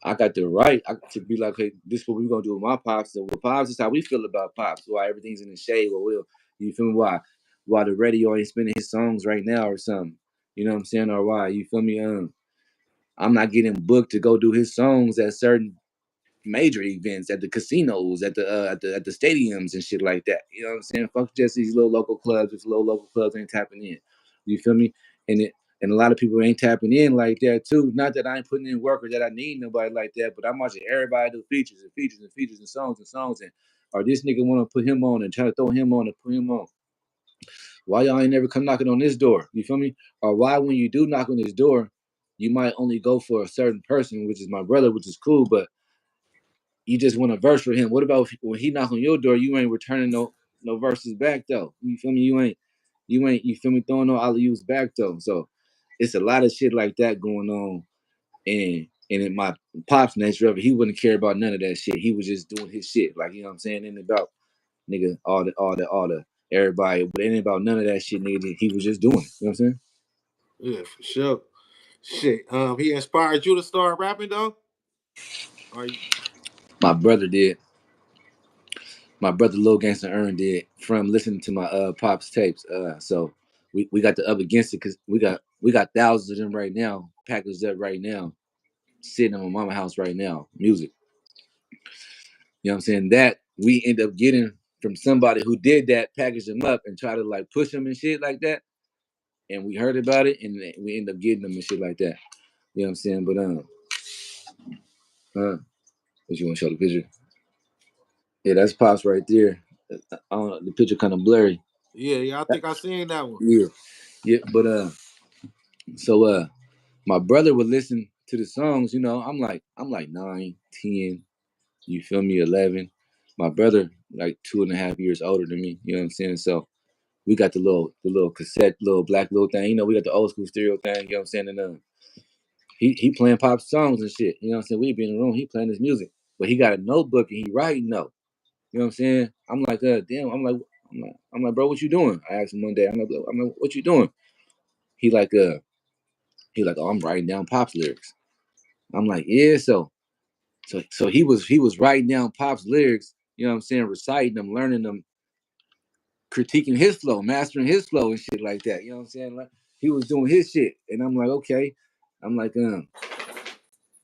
I got the right to be like, hey, this is what we're gonna do with my pops. And with pops, is how we feel about pops. Why everything's in the shade. Well, you feel me? Why the radio ain't spinning his songs right now or something? You know what I'm saying? Or why you feel me? I'm not getting booked to go do his songs at certain major events at the casinos, at the stadiums and shit like that. You know what I'm saying? Fuck just these little local clubs. If little local clubs ain't tapping in. You feel me? And it and a lot of people ain't tapping in like that too. Not that I ain't putting in work or that I need nobody like that, but I'm watching everybody do features and features and features and songs and or this nigga want to put him on and try to throw him on and put him on. Why y'all ain't never come knocking on this door? You feel me? Or why when you do knock on this door, you might only go for a certain person, which is my brother, which is cool, but you just want a verse for him. What about when he knock on your door, you ain't returning no verses back though? You feel me? You ain't you feel me throwing no alley oops back though. So it's a lot of shit like that going on. And in my pops nature of it, he wouldn't care about none of that shit. He was just doing his shit. Like, you know what I'm saying? And about nigga, all the everybody, but it ain't about none of that shit, nigga. He was just doing it. You know what I'm saying? yeah, for sure. Shit, he inspired you to start rapping though. Are you? My brother did. My brother Lil Gangsta Earn did from listening to my pops tapes. So we got the up against it because we got thousands of them right now, packaged up right now, sitting in my mama house right now. Music. You know what I'm saying? That we end up getting from somebody who did that, package them up and try to like push them and shit like that. And we heard about it and we end up getting them and shit like that. You know what I'm saying? But what you want to show the picture? Yeah, that's pops right there. I don't know, the picture kind of blurry. Yeah, yeah. I think I seen that one. Yeah, yeah. But so my brother would listen to the songs. You know, I'm like 9, 10. You feel me? 11. My brother like 2.5 years older than me. You know what I'm saying? So we got the little cassette, little black little thing. You know, we got the old school stereo thing. You know what I'm saying? And he playing pop songs and shit. You know what I'm saying? We be in the room. He playing his music, but he got a notebook and he writing note. You know what I'm saying? I'm like, damn. I'm like, bro, what you doing? I asked him one day. I'm like, what you doing? He like, oh, I'm writing down Pop's lyrics. I'm like, yeah. So he was writing down Pop's lyrics. You know what I'm saying? Reciting them, learning them, critiquing his flow, mastering his flow and shit like that. You know what I'm saying? Like he was doing his shit, and I'm like, okay. I'm like,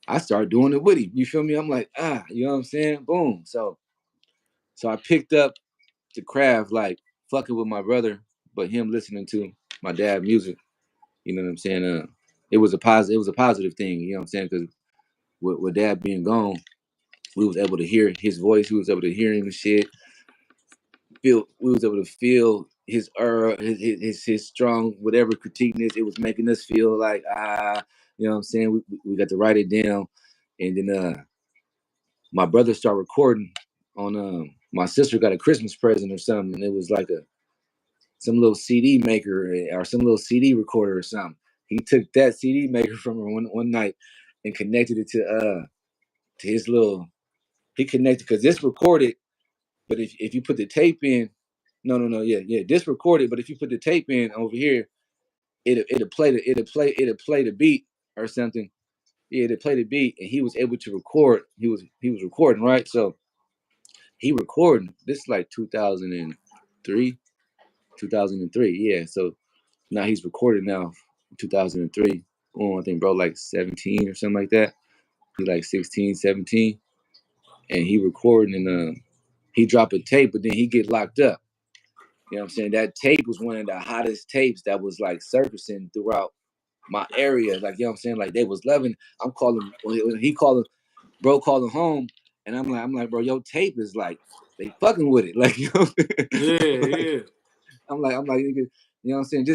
I started doing it with him. You feel me? I'm like, you know what I'm saying? Boom. So I picked up the craft, like fucking with my brother, but him listening to my dad music. You know what I'm saying? It was a positive thing. You know what I'm saying? Because with dad being gone, we was able to hear his voice. We was able to hear him and shit. We was able to feel his his strong whatever critiqueness. It was making us feel like you know what I'm saying. We got to write it down, and then my brother started recording on my sister got a Christmas present or something, and it was like a some little CD maker or some little CD recorder or something. He took that CD maker from her one night and connected it to his little. He connected because this recorded, but if you put the tape in, no, yeah, this recorded, but if you put the tape in over here, it'll play the beat or something. Yeah, it'll play the beat, and he was able to record. He was recording, right? So he recording this is like 2003, 2003. Yeah, so now he's recording now, 2003. Oh, I think bro like 17 or something like that. He like 16, 17, and he recording and he drop a tape, but then he get locked up. You know what I'm saying? That tape was one of the hottest tapes that was like surfacing throughout my area. Like, you know what I'm saying? Like they was loving. I'm calling when he calling, bro calling home, and I'm like, bro, your tape is like they fucking with it. Like, you know, Yeah, I'm like, yeah. nigga, you know what I'm saying?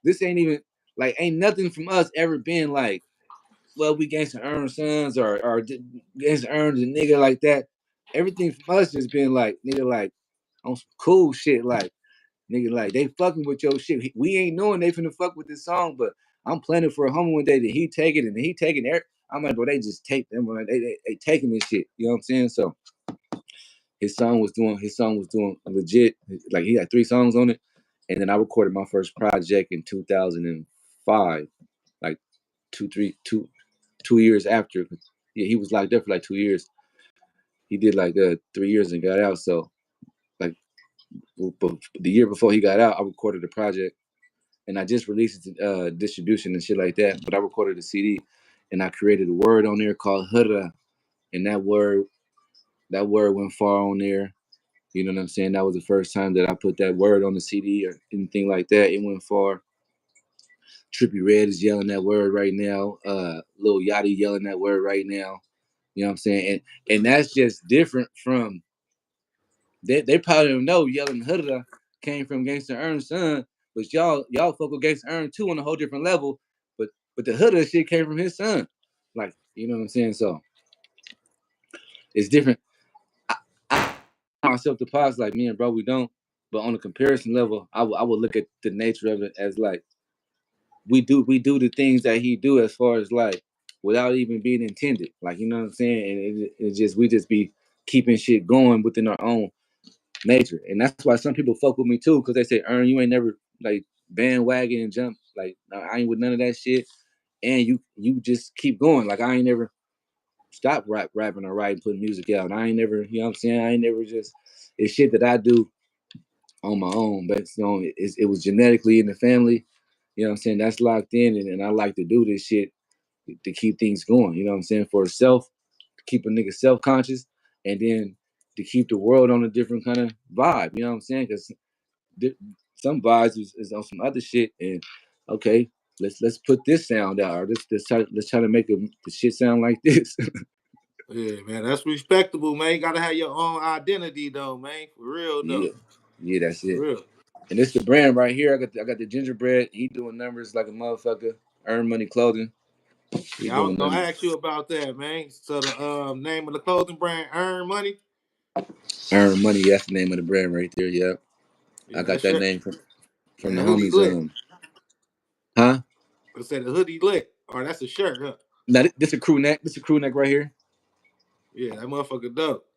This ain't even like ain't nothing from us ever been like, well, we gangsta earn sons or gangsta earns a nigga like that. Everything from us just been like nigga like on some cool shit like nigga like they fucking with your shit. We ain't knowing they finna fuck with this song, but I'm planning for a home one day that he take it and he taking it. I'm like, bro, they just take them. Like, they taking this shit. You know what I'm saying? So his song was doing legit. Like he had 3 songs on it, and then I recorded my first project in 2005, like 2 years after. Yeah, he was locked up for like 2 years. He did like 3 years and got out. So like, but the year before he got out, I recorded a project, and I just released it to distribution and shit like that. But I recorded a CD, and I created a word on there called "hudra," and that word went far on there. You know what I'm saying? That was the first time that I put that word on the CD or anything like that. It went far. Trippy Red is yelling that word right now. Lil Yachty yelling that word right now. You know what I'm saying? And that's just different from they probably don't know yelling Hudda came from Gangsta Earn's son, but y'all fuck with Gangsta Earn too on a whole different level. But the Hudda shit came from his son. Like, you know what I'm saying? So it's different. I myself to pause like me and bro, we don't. But on a comparison level, I would look at the nature of it as like we do the things that he do as far as like without even being intended. Like, you know what I'm saying? And it's just we just be keeping shit going within our own nature. And that's why some people fuck with me too, because they say, Earn, you ain't never like bandwagon and jump. Like I ain't with none of that shit. And you just keep going. Like I ain't never stopped rapping or writing, putting music out. I ain't never, you know what I'm saying? I ain't never just it's shit that I do on my own. But it was genetically in the family. You know what I'm saying? That's locked in, and I like to do this shit to keep things going. You know what I'm saying? For self, to keep a nigga self conscious, and then to keep the world on a different kind of vibe. You know what I'm saying? Because some vibes is on some other shit, and okay, let's put this sound out, or let's try to make the shit sound like this. Yeah, man, that's respectable, man. You gotta have your own identity, though, man. For real, Yeah, though. yeah, that's For it. real. And it's the brand right here. I got the gingerbread. He doing numbers like a motherfucker. Earn money clothing. He Yeah, I was doing gonna numbers. ask you about that, man. So the name of the clothing brand, Earn Money. Earn money. That's the name of the brand right there. Yep. I Yeah, got that that shirt name from and the the hoodie homies. lit. Huh? I said the hoodie lit. Or that's a shirt, huh? Now this a crew neck. This a crew neck right here. Yeah, that motherfucker dope.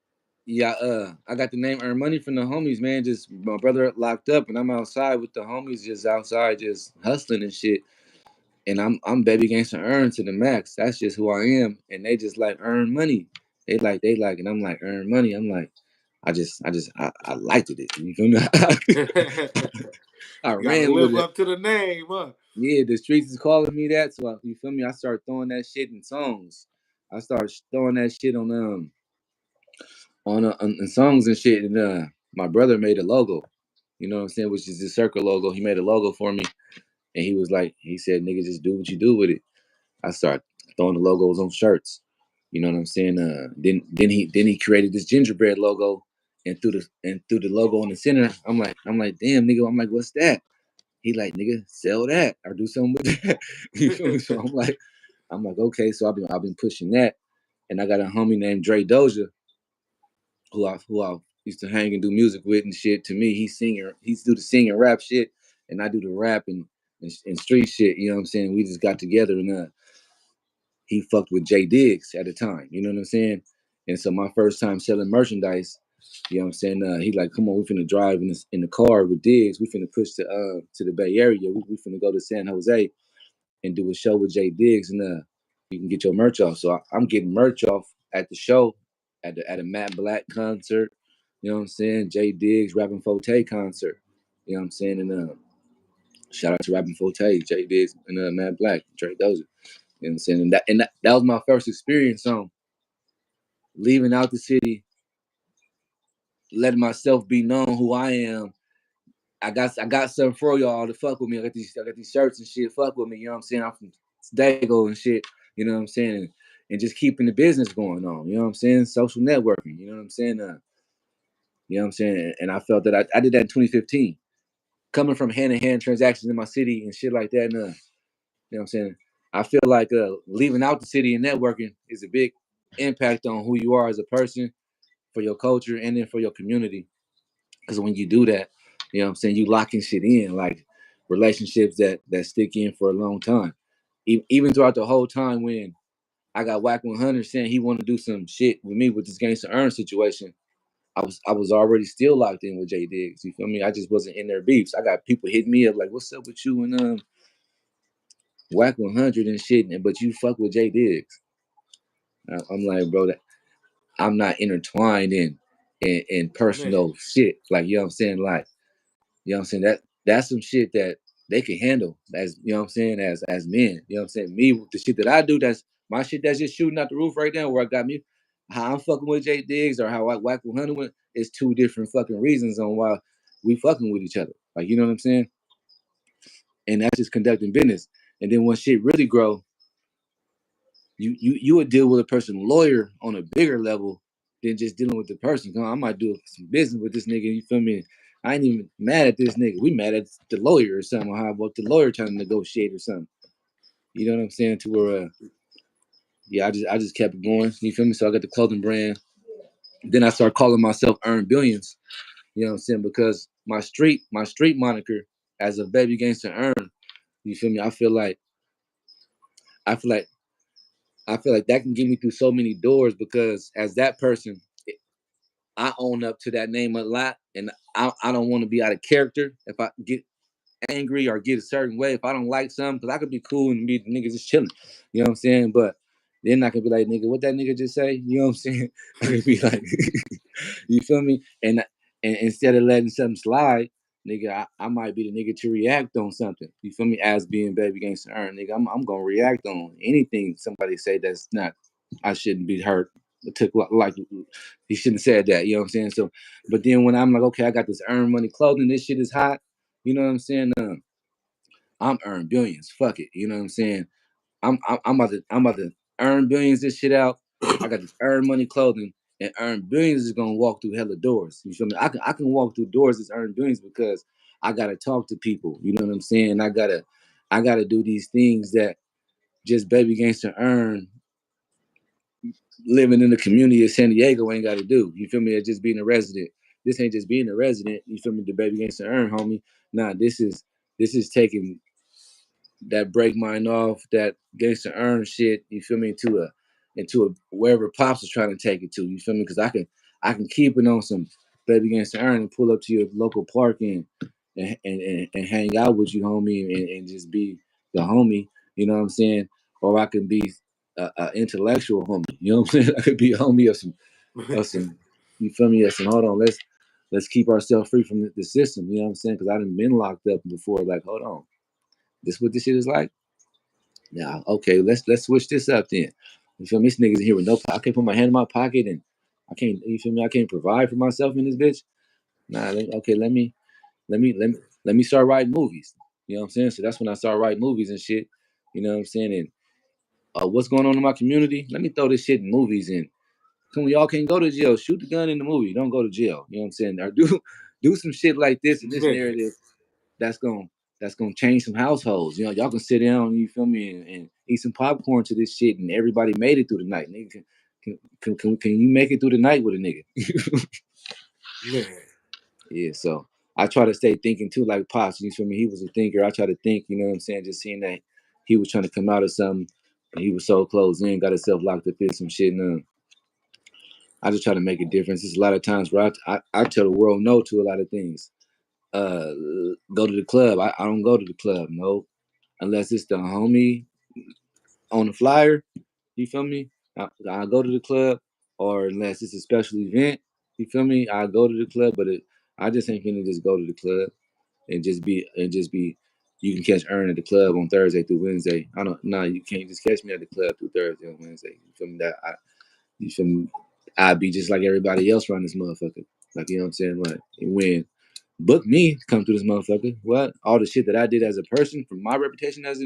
Yeah. I got the name Earn money from the homies, man. Just my brother locked up, and I'm outside with the homies, just outside, just hustling and shit. And I'm baby gangster earn to the max. That's just who I am. And they just like earn money. They like, and I'm like earn money. I'm like, I liked it. You feel me? I Gotta ran with live it. up to the name, huh? Yeah, the streets is calling me that. So you feel me? I started throwing that shit in songs. I started throwing that shit on songs and shit, and my brother made a logo. You know what I'm saying? Which is the circle logo. He made a logo for me, and he was like, he said, "Nigga, just do what you do with it." I started throwing the logos on shirts. You know what I'm saying? Then he created this gingerbread logo and threw the logo in the center. I'm like, damn nigga. I'm like, what's that? He like, nigga, sell that or do something with that. You feel me? So I'm like, okay. So I've been pushing that, and I got a homie named Dre Doja who I used to hang and do music with and shit. To me, he's do the singing rap shit, and I do the rap and street shit. You know what I'm saying? We just got together and he fucked with Jay Diggs at the time. You know what I'm saying? And so my first time selling merchandise, you know what I'm saying? He like, come on, we finna drive in the car with Diggs. We finna push to the Bay Area. We finna go to San Jose and do a show with Jay Diggs, and you can get your merch off. So I'm getting merch off at the show, at a Matt Black concert. You know what I'm saying? Jay Diggs, Rapping Forte concert. You know what I'm saying? And shout out to Rapping Forte, Jay Diggs, and Matt Black, Trey Dozer. You know what I'm saying? And that was my first experience on leaving out the city, letting myself be known who I am. I got something for y'all to fuck with me. I got these shirts and shit. Fuck with me. You know what I'm saying? I'm from Dago and shit. You know what I'm saying? And just keeping the business going on. You know what I'm saying? Social networking. You know what I'm saying? You know what I'm saying? And I felt that I did that in 2015. Coming from hand to hand transactions in my city and shit like that. And you know what I'm saying? I feel like leaving out the city and networking is a big impact on who you are as a person, for your culture, and then for your community. Because when you do that, you know what I'm saying, you locking shit in, like relationships that stick in for a long time. Even throughout the whole time when I got Whack 100 saying he wanted to do some shit with me with this Gangsta Earn situation, I was already still locked in with Jay Diggs. You feel me? I just wasn't in their beefs. I got people hitting me up like, "What's up with you and Whack 100 and shit?" But you fuck with Jay Diggs. I'm like, bro, I'm not intertwined in Man. personal shit. Like, you know what I'm saying? Like, you know what I'm saying? That's some shit that they can handle as, you know what I'm saying, as men. You know what I'm saying? Me, the shit that I do, that's my shit that's just shooting out the roof right now, where I got me, how I'm fucking with Jay Diggs or how I whack 100 with, is two different fucking reasons on why we fucking with each other. Like, you know what I'm saying? And that's just conducting business. And then when shit really grow, you would deal with a person lawyer on a bigger level than just dealing with the person. Come on, I might do some business with this nigga. You feel me? I ain't even mad at this nigga. We mad at the lawyer or something. Or how about the lawyer trying to negotiate or something? You know what I'm saying? To where, yeah, I just kept it going. You feel me? So I got the clothing brand. Then I started calling myself Earn Billions. You know what I'm saying? Because my street moniker as a baby gangster Earn. You feel me? I feel like I feel like that can get me through so many doors because as that person, I own up to that name a lot, and I don't want to be out of character. If I get angry or get a certain way, if I don't like something, because I could be cool and be the nigga just chilling, you know what I'm saying? But then I could be like, nigga, what that nigga just say? You know what I'm saying? I could be like, you feel me? And instead of letting something slide, nigga, I might be the nigga to react on something. You feel me? As being baby gangster earn, nigga, I'm gonna react on anything somebody say that's not. I shouldn't be hurt. It took like he shouldn't have said that. You know what I'm saying? So, but then when I'm like, okay, I got this earn money clothing. This shit is hot. You know what I'm saying? I'm earn billions. Fuck it. You know what I'm saying? I'm about to earn billions this shit out. I got this earn money clothing, and earn billions is gonna walk through hella doors. You feel me? I can walk through doors that's earn billions because I gotta talk to people. You know what I'm saying? I gotta do these things that just baby gangster earn living in the community of San Diego ain't gotta do. You feel me? It's just being a resident. This ain't just being a resident. You feel me? The baby gangster earn, homie. Nah, this is taking that break mine off, that gangster earn shit, you feel me, into a wherever pops is trying to take it to, you feel me? Because I can keep it on some baby gangster earn and pull up to your local park and hang out with you, homie, and just be the homie, you know what I'm saying? Or I can be a intellectual homie, you know what I'm saying? I could be a homie of some, you feel me? Of some, hold on, let's keep ourselves free from the system, you know what I'm saying? Because I done been locked up before, like, hold on, this what this shit is like? Yeah, okay, let's switch this up then. You feel me? This niggas in here with no. I can't put my hand in my pocket and I can't. You feel me? I can't provide for myself in this bitch. Nah. Okay. Let me start writing movies. You know what I'm saying? So that's when I start writing movies and shit. You know what I'm saying? And what's going on in my community? Let me throw this shit in movies and come y'all can't go to jail. Shoot the gun in the movie. Don't go to jail. You know what I'm saying? Or do some shit like this and this Man, narrative that's gonna change some households. You know, y'all can sit down, you feel me, and eat some popcorn to this shit, and everybody made it through the night. Nigga, can you make it through the night with a nigga? man, Yeah, so I try to stay thinking too, like Pops. You feel me? He was a thinker. I try to think. You know what I'm saying? Just seeing that he was trying to come out of something, and he was so closed in, got himself locked up in some shit. And I just try to make a difference. There's a lot of times where I tell the world no to a lot of things. Uh, go to the club. I don't go to the club. No, unless it's the homie on the flyer. You feel me? I go to the club, or unless it's a special event. You feel me? I go to the club, but I just ain't finna just go to the club and just be. You can catch Earn at the club on Thursday through Wednesday. I don't. Nah, you can't just catch me at the club through Thursday and Wednesday. You feel me? You feel me? I'd be just like everybody else around this motherfucker. Like you know what I'm saying? Like when book me to come through this motherfucker. What? All the shit that I did as a person, from my reputation as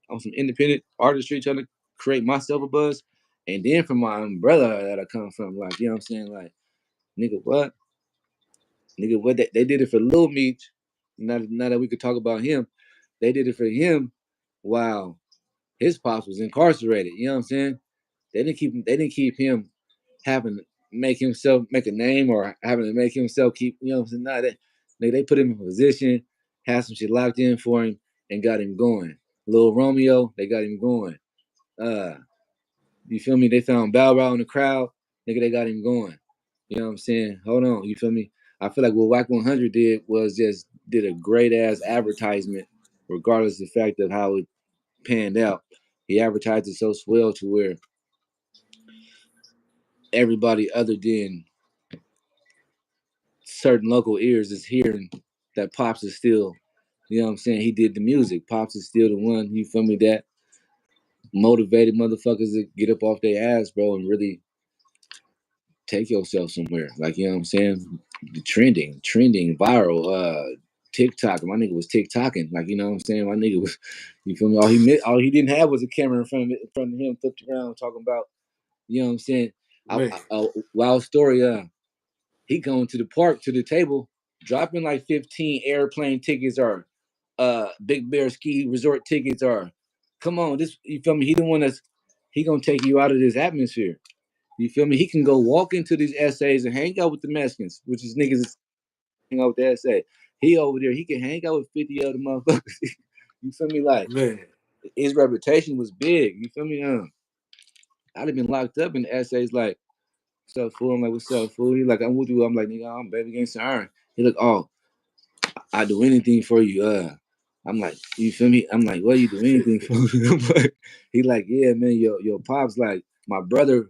on some independent artistry, trying to create myself a buzz, and then from my umbrella that I come from, like you know what I'm saying, like nigga, what? Nigga, what? They did it for Lil Meech. Now that we could talk about him, they did it for him. Wow, his pops was incarcerated. You know what I'm saying? They didn't keep him having to make himself make a name or having to make himself keep. You know what I'm saying? Nah, they put him in a position, had some shit locked in for him, and got him going. Lil Romeo, they got him going. Uh, you feel me? They found Bow Wow in the crowd, nigga. They got him going. You know what I'm saying? Hold on, you feel me? I feel like what Whack 100 did was just did a great ass advertisement, regardless of the fact of how it panned out. He advertised it so swell to where everybody other than certain local ears is hearing that Pops is still, you know what I'm saying? He did the music. Pops is still the one, you feel me, that motivated motherfuckers to get up off their ass, bro, and really take yourself somewhere. Like, you know what I'm saying? The trending, viral, TikTok. My nigga was TikToking. Like, you know what I'm saying? My nigga was, you feel me? All he didn't have was a camera in front of him, flipped around, talking about, you know what I'm saying? man, Wild story. He going to the park to the table, dropping like 15 airplane tickets or Big Bear Ski Resort tickets or come on, this you feel me? He the one that's he gonna take you out of this atmosphere. You feel me? He can go walk into these essays and hang out with the Mexicans, which is niggas that hang out with the essay. He over there, he can hang out with 50 other motherfuckers. You feel me? Like man, his reputation was big. You feel me? I'd have been locked up in the essays like what's up, fool? I'm like, what's up, fool? He like, I'm with you. I'm like, nigga, I'm baby against the iron. He like, oh, I do anything for you. I'm like, you feel me? I'm like, what you do anything for me? He like, yeah, man, your pops like my brother.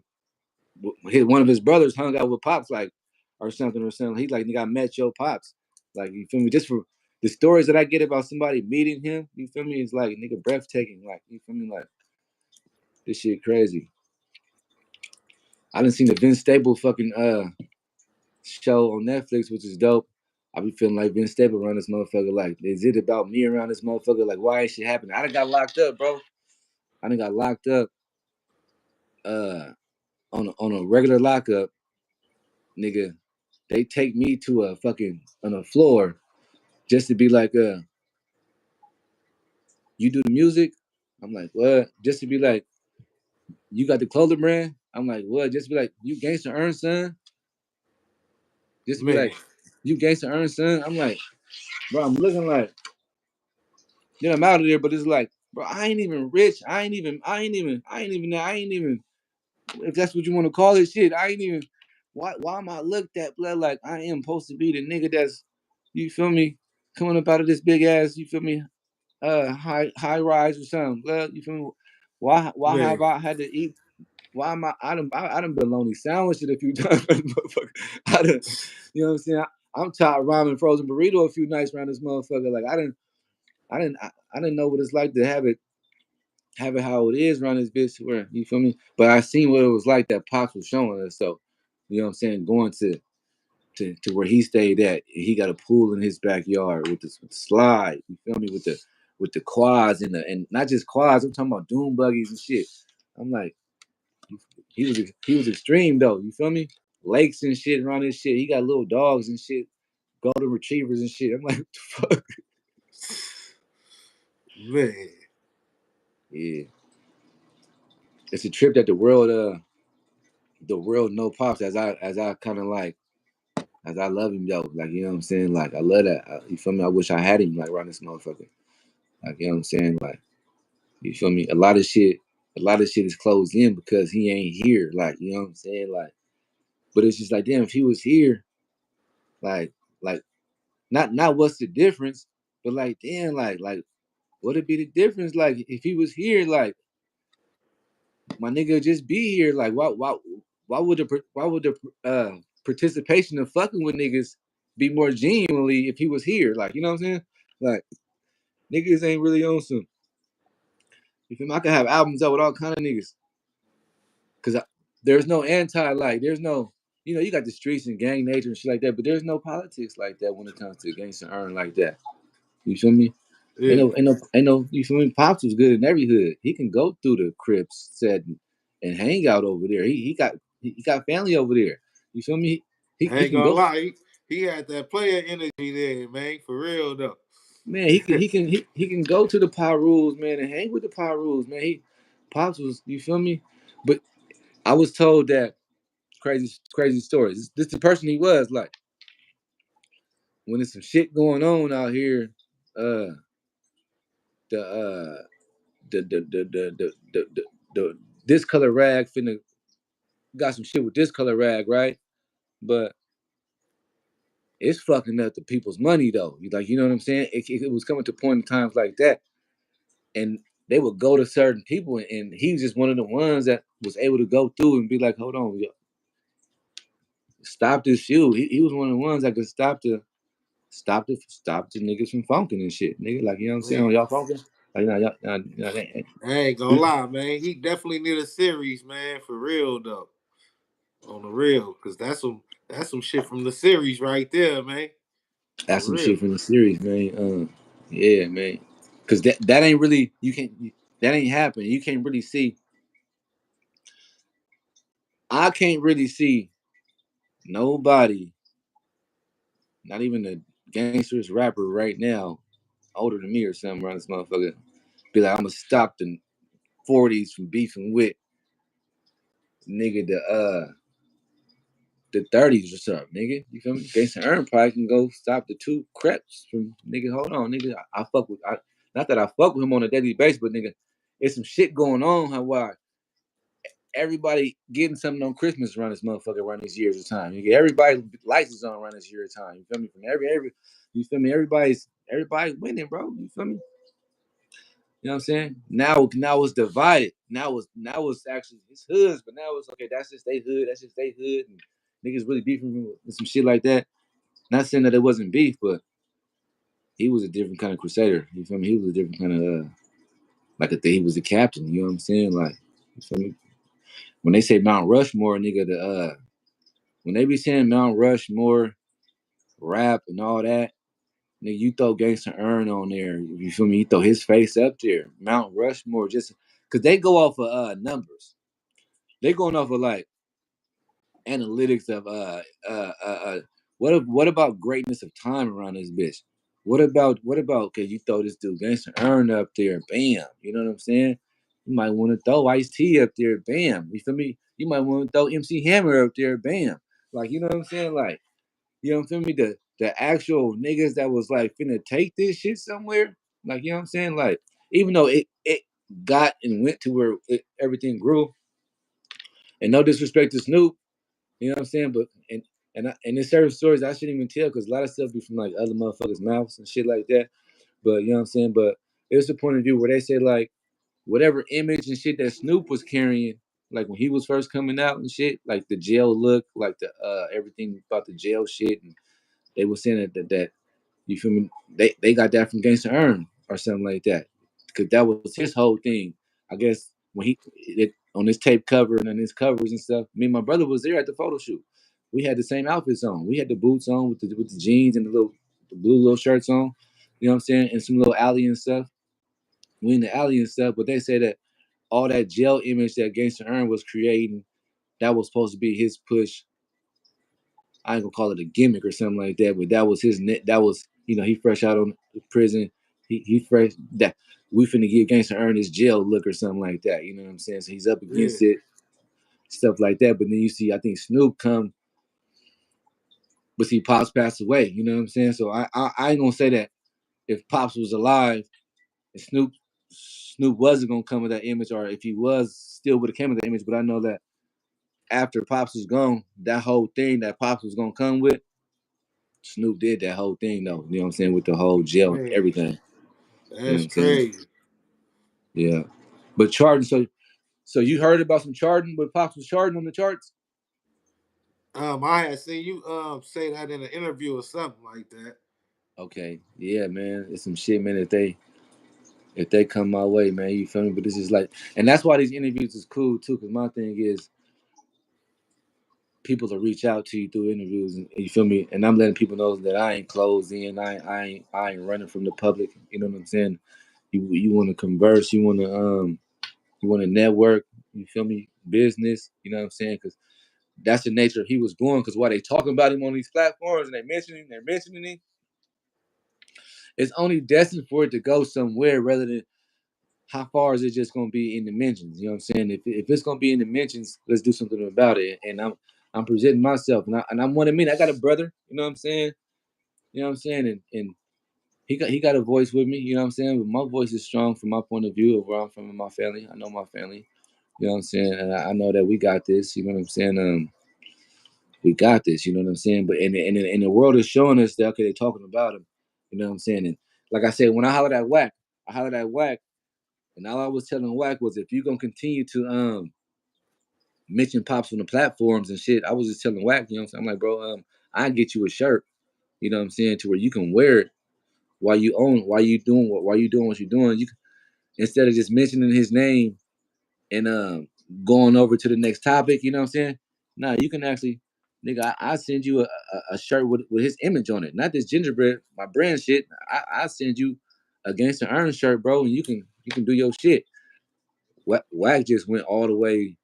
One of his brothers hung out with pops like or something. He's like, nigga, I met your pops. Like, you feel me? Just for the stories that I get about somebody meeting him, you feel me? It's like nigga breathtaking. Like, you feel me? Like this shit crazy. I didn't seen the Vince Staples fucking show on Netflix, which is dope. I be feeling like Vince Staples around this motherfucker. Like, is it about me around this motherfucker? Like, why ain't shit happening? I done got locked up, bro. I done got locked up uh on a regular lockup, nigga. They take me to a fucking on a floor just to be like, you do the music? I'm like, what? Just to be like, you got the clothing brand? I'm like, what? Just to be like, you gangster earn son? Just to be man, like, you gangster earn son? I'm like, bro, I'm looking like, then I'm out of there, but it's like, bro, I ain't even rich. I ain't even, if that's what you want to call it, shit. I ain't even, why am I looked at, blood, like I am supposed to be the nigga that's, you feel me, coming up out of this big ass, you feel me, high rise or something, blood, you feel me? Why have man. I had to eat? Why am I done bologna sandwiched it a few times, motherfucker. I done, you know what I'm saying? I'm tired of ramen frozen burrito a few nights around this motherfucker. Like I didn't know what it's like to have it have it how it is around this bitch. Where you feel me? But I seen what it was like that Pops was showing us. So you know what I'm saying? Going to where he stayed at, he got a pool in his backyard with the slide. You feel me? With the quads and not just quads. I'm talking about doom buggies and shit. I'm like, he was extreme though. You feel me? Lakes and shit around this shit. He got little dogs and shit, golden retrievers and shit. I'm like, what the fuck? Man. Yeah, it's a trip that the world know Pops as I kind of like as I love him though. Like you know what I'm saying? Like I love that. You feel me? I wish I had him like around this motherfucker. Like you know what I'm saying? Like you feel me? A lot of shit is closed in because he ain't here. Like you know what I'm saying? Like, but it's just like damn, if he was here, like like not what's the difference, but like damn, like what would be the difference? Like if he was here, like my nigga just be here. Like why would the participation of fucking with niggas be more genuinely if he was here? Like you know what I'm saying? Like niggas ain't really on some. You feel me? I could have albums out with all kind of niggas because there's no there's no you got the streets and gang nature and shit like that, but there's no politics like that when it comes to gangster earn like that. You feel me? Ain't Yeah. no, ain't no, ain't no. You feel me? Pops was good in every hood. He can go through the Crips set and hang out over there. He got family over there. You feel me? He, I he ain't can gonna go. lie, he had that player energy there, man. For real though. Man, he can go to the Power Rules, man, and hang with the Power Rules, man. Pops was. You feel me? But I was told that crazy stories. This the person he was like when there's some shit going on out here. Uh, the the this color rag finna got some shit with this color rag, right? But it's fucking up the people's money though. Like you know what I'm saying? It was coming to point in times like that, and they would go to certain people, and he was just one of the ones that was able to go through and be like, "Hold on, yo, stop this shoe." He was one of the ones that could stop the niggas from funking and shit, nigga. Like you know what I'm saying? Man, Y'all funking? Like I ain't gonna lie, man. He definitely need a series, man. For real though. On the real, cause that's some shit from the series right there, man. that's For some real. shit from the series, man. Yeah, man. Cause that ain't really that ain't happening. You can't really see. I can't really see nobody, not even a gangster's rapper right now, older than me or something around this motherfucker, be like, I'm gonna stop the 40s from beefing with nigga the 30s or something, nigga. You feel me? Gangster Earn probably can go stop the two creps from nigga. Hold on, nigga. I fuck with not that I fuck with him on a daily basis, but nigga, it's some shit going on. How why everybody getting something on Christmas around this motherfucker around these years of time. You get everybody lights on around this year of time. You feel me? From every you feel me? Everybody's winning, bro. You feel me? You know what I'm saying? Now it's divided. Now it's actually it's hoods, but now it's okay. That's just they hood. That's just they hood. And niggas really beefing with some shit like that. Not saying that it wasn't beef, but he was a different kind of crusader. You feel me? He was a different kind of he was the captain. You know what I'm saying? Like you feel me? When they say Mount Rushmore, nigga, when they be saying Mount Rushmore rap and all that, nigga, you throw Gangsta Earn on there. You feel me? You throw his face up there. Mount Rushmore, just because they go off of numbers. They going off of like analytics of what about greatness of time around this bitch? What about okay, you throw this dude Gangsta Earn up there, bam. You know what I'm saying? You might want to throw Ice T up there, bam. You feel me? You might want to throw MC Hammer up there, bam. Like you know what I'm saying? Like you know what I'm saying? The actual niggas that was like finna take this shit somewhere. Like you know what I'm saying? Like even though it got and went to where everything grew, and no disrespect to Snoop, you know what I'm saying? But and there's certain stories I shouldn't even tell because a lot of stuff be from like other motherfuckers' mouths and shit like that. But you know what I'm saying? But it's the point of view where they say like whatever image and shit that Snoop was carrying, like when he was first coming out and shit, like the jail look, like the everything about the jail shit, and they were saying that you feel me? They got that from Gangsta Earn or something like that, because that was his whole thing. I guess when on this tape cover and on his covers and stuff, me and my brother was there at the photo shoot. We had the same outfits on. We had the boots on with the jeans and the blue little shirts on. You know what I'm saying? And some little alley and stuff. We in the alley and stuff, but they say that all that jail image that Gangsta Earn was creating, that was supposed to be his push. I ain't gonna call it a gimmick or something like that, but that was his net. That was, he fresh out on prison. He fresh that we finna give Gangsta Earn his jail look or something like that. You know what I'm saying? So he's up Yeah. against it, stuff like that. But then you see, I think Snoop come, but see Pops passed away. You know what I'm saying? So I ain't gonna say that if Pops was alive and Snoop wasn't gonna come with that image, or if he was, still would have came with that image. But I know that after Pops was gone, that whole thing that Pops was gonna come with, Snoop did that whole thing though. You know what I'm saying? With the whole jail and Man, everything. You know what that's I'm saying? crazy. Yeah. But charting, so you heard about some charting, but Pops was charting on the charts? I had seen you say that in an interview or something like that. Okay. Yeah, man. It's some shit, man, if they come my way, man, you feel me? But this is like, and that's why these interviews is cool too, because my thing is people will reach out to you through interviews, and you feel me? And I'm letting people know that I ain't closed in, I ain't running from the public. You know what I'm saying? You want to converse, you want to network. You feel me? Business. You know what I'm saying? Because that's the nature he was going. Because while they talking about him on these platforms and they're mentioning him, it's only destined for it to go somewhere rather than how far is it just going to be in the mentions. You know what I'm saying? If it's going to be in the mentions, let's do something about it. And I'm presenting myself, and I'm one of many. I got a brother. You know what I'm saying? You know what I'm saying? And he got a voice with me. You know what I'm saying? But my voice is strong from my point of view of where I'm from and my family. I know my family. You know what I'm saying? And I know that we got this. You know what I'm saying? We got this. You know what I'm saying? But and the world is showing us that okay, they're talking about him. You know what I'm saying? And like I said, when I hollered at Whack, and all I was telling Whack was if you're gonna continue to mention Pops on the platforms and shit, I was just telling Whack, you know what I'm saying? I'm like, bro, I get you a shirt. You know what I'm saying? To where you can wear it while you doing what you're doing. You can, instead of just mentioning his name and going over to the next topic, you know what I'm saying? Nah, you can actually, nigga, I send you a shirt with his image on it, not this gingerbread, my brand shit. I send you a Gangsta Earn shirt, bro, and you can do your shit. Wack just went all the way.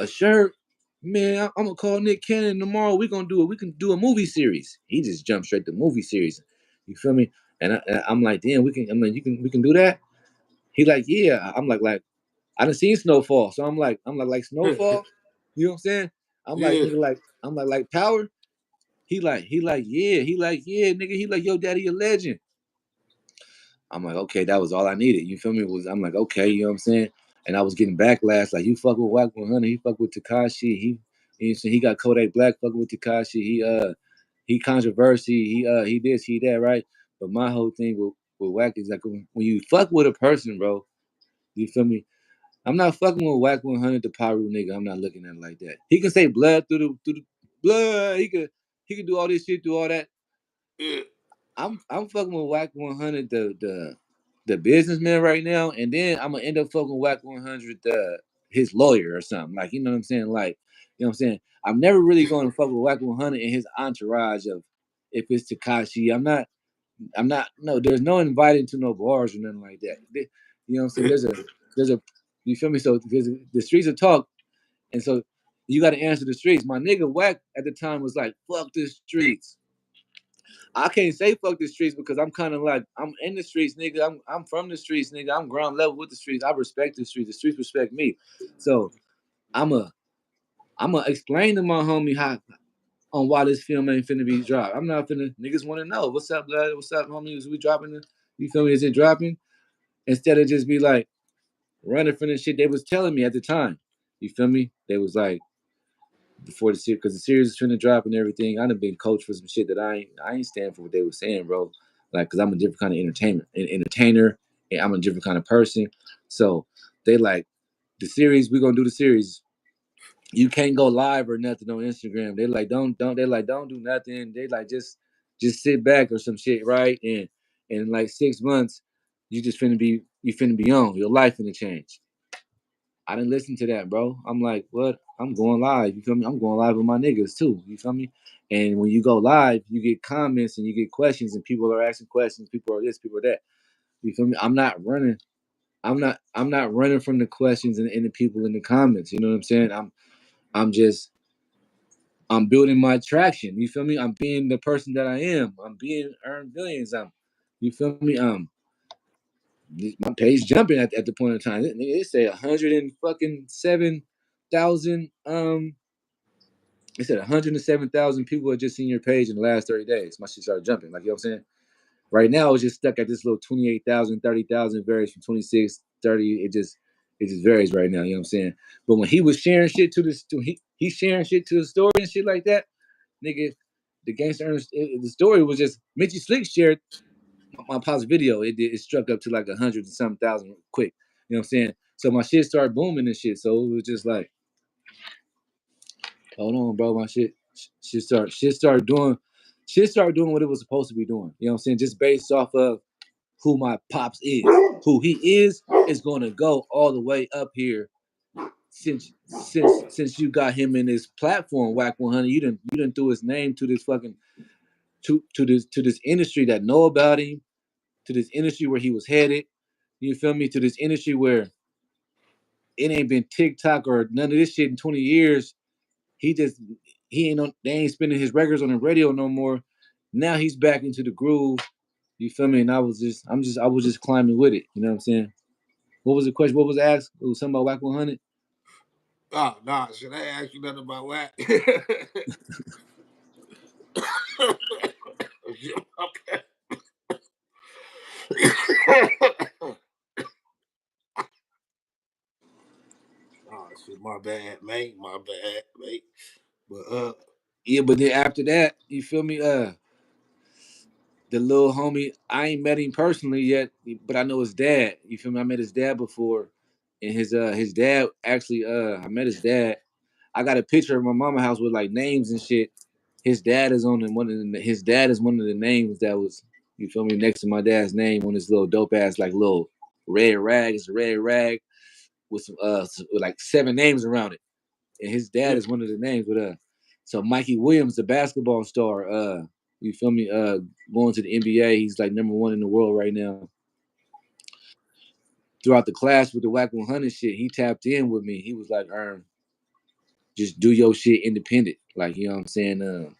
A shirt, man. I'm gonna call Nick Cannon tomorrow. We gonna do it. We can do a movie series. He just jumped straight to movie series. You feel me? And I'm like, damn, we can. I mean, we can do that. He like, yeah. I'm like, I done seen Snowfall, so I'm like Snowfall. You know what I'm saying? I'm like, Yeah. nigga, like Power. He like, yeah. He like, yeah, nigga. He like, yo, daddy, a legend. I'm like, okay, that was all I needed. You feel me? I'm like, okay, you know what I'm saying? And I was getting backlash, like you fuck with Wack 100, he fuck with Takashi, he got Kodak Black fucking with Takashi, he controversy, he this, he that, right? But my whole thing with Wack is like when you fuck with a person, bro, you feel me? I'm not fucking with Wack 100, the Pyro nigga. I'm not looking at it like that. He can say blood through the blood. He could do all this shit, do all that. Yeah. I'm fucking with Wack 100, the businessman right now, and then I'm gonna end up fucking Wack 100, his lawyer or something. Like, you know what I'm saying? Like, you know what I'm saying? I'm never really going to fuck with Wack 100 and his entourage of if it's Takashi. I'm not. No, there's no inviting to no bars or nothing like that. You know what I'm saying? There's a. You feel me? So the streets of talk, and so you got to answer the streets. My nigga Wack at the time was like, "Fuck the streets." I can't say fuck the streets because I'm kind of like I'm in the streets, nigga. I'm from the streets, nigga. I'm ground level with the streets. I respect the streets. The streets respect me. So I'm a I'm gonna explain to my homie how on why this film ain't finna be dropped. I'm not finna niggas want to know what's up, blood. What's up, homie? Is we dropping it? You feel me? Is it dropping? Instead of just be like running from the shit they was telling me at the time. You feel me? They was like before the series because the series is finna drop and everything. I done been coached for some shit that I ain't stand for what they were saying, bro. Like, cause I'm a different kind of entertainer, and I'm a different kind of person. So they like the series. We gonna do the series. You can't go live or nothing on Instagram. They like don't they like don't do nothing. They like just sit back or some shit, right? And in like 6 months, you just finna be You finna be on. Your life finna change. I didn't listen to that, bro. I'm like, what? I'm going live. You feel me? I'm going live with my niggas too. You feel me? And when you go live, you get comments and you get questions, and people are asking questions. People are this, people are that. You feel me? I'm not running. I'm not running from the questions and the people in the comments. You know what I'm saying? I'm just I'm building my traction. You feel me? I'm being the person that I am. I'm being earned billions. You feel me? My page jumping at the point in time. They say 107,000. They said 107,000 people have just seen your page in the last 30 days. My shit started jumping. Like, you know what I'm saying? Right now, it's just stuck at this little 28,000, 30,000, varies from 26, 30. It just varies right now. You know what I'm saying? But when he was sharing shit he's sharing shit to the story and shit like that, nigga, the gangster the story was just Mitchy Slick shared my pop's video. It struck up to like 100 and some thousand quick. You know what I'm saying? So my shit started booming and shit. So it was just like, hold on, bro, my shit started doing what it was supposed to be doing. You know what I'm saying? Just based off of who my pops is. Who he is gonna go all the way up here since you got him in this platform, Whack 100. You didn't threw his name to this fucking to this industry that know about him, to this industry where he was headed. You feel me? To this industry where it ain't been TikTok or none of this shit in 20 years. He just he ain't on they ain't spinning his records on the radio no more. Now he's back into the groove. You feel me? And I was just climbing with it. You know what I'm saying? What was the question? What was asked? It was something about Whack 100. Oh, nah, should I ask you nothing about what? Okay. Oh shit, my bad, mate. My bad, mate. But Yeah, but then after that, you feel me? The little homie, I ain't met him personally yet, but I know his dad. You feel me? I met his dad before, and his dad actually I met his dad. I got a picture of my mama house with like names and shit. His dad is on his dad is one of the names that was, you feel me, next to my dad's name on this little dope ass like little red rag. It's a red rag with with like seven names around it, and his dad yeah, is one of the names with so Mikey Williams, the basketball star, you feel me, going to the NBA. He's like number one in the world right now. Throughout the class with the Whack 100 shit, he tapped in with me. He was like, just do your shit independent. Like, you know what I'm saying?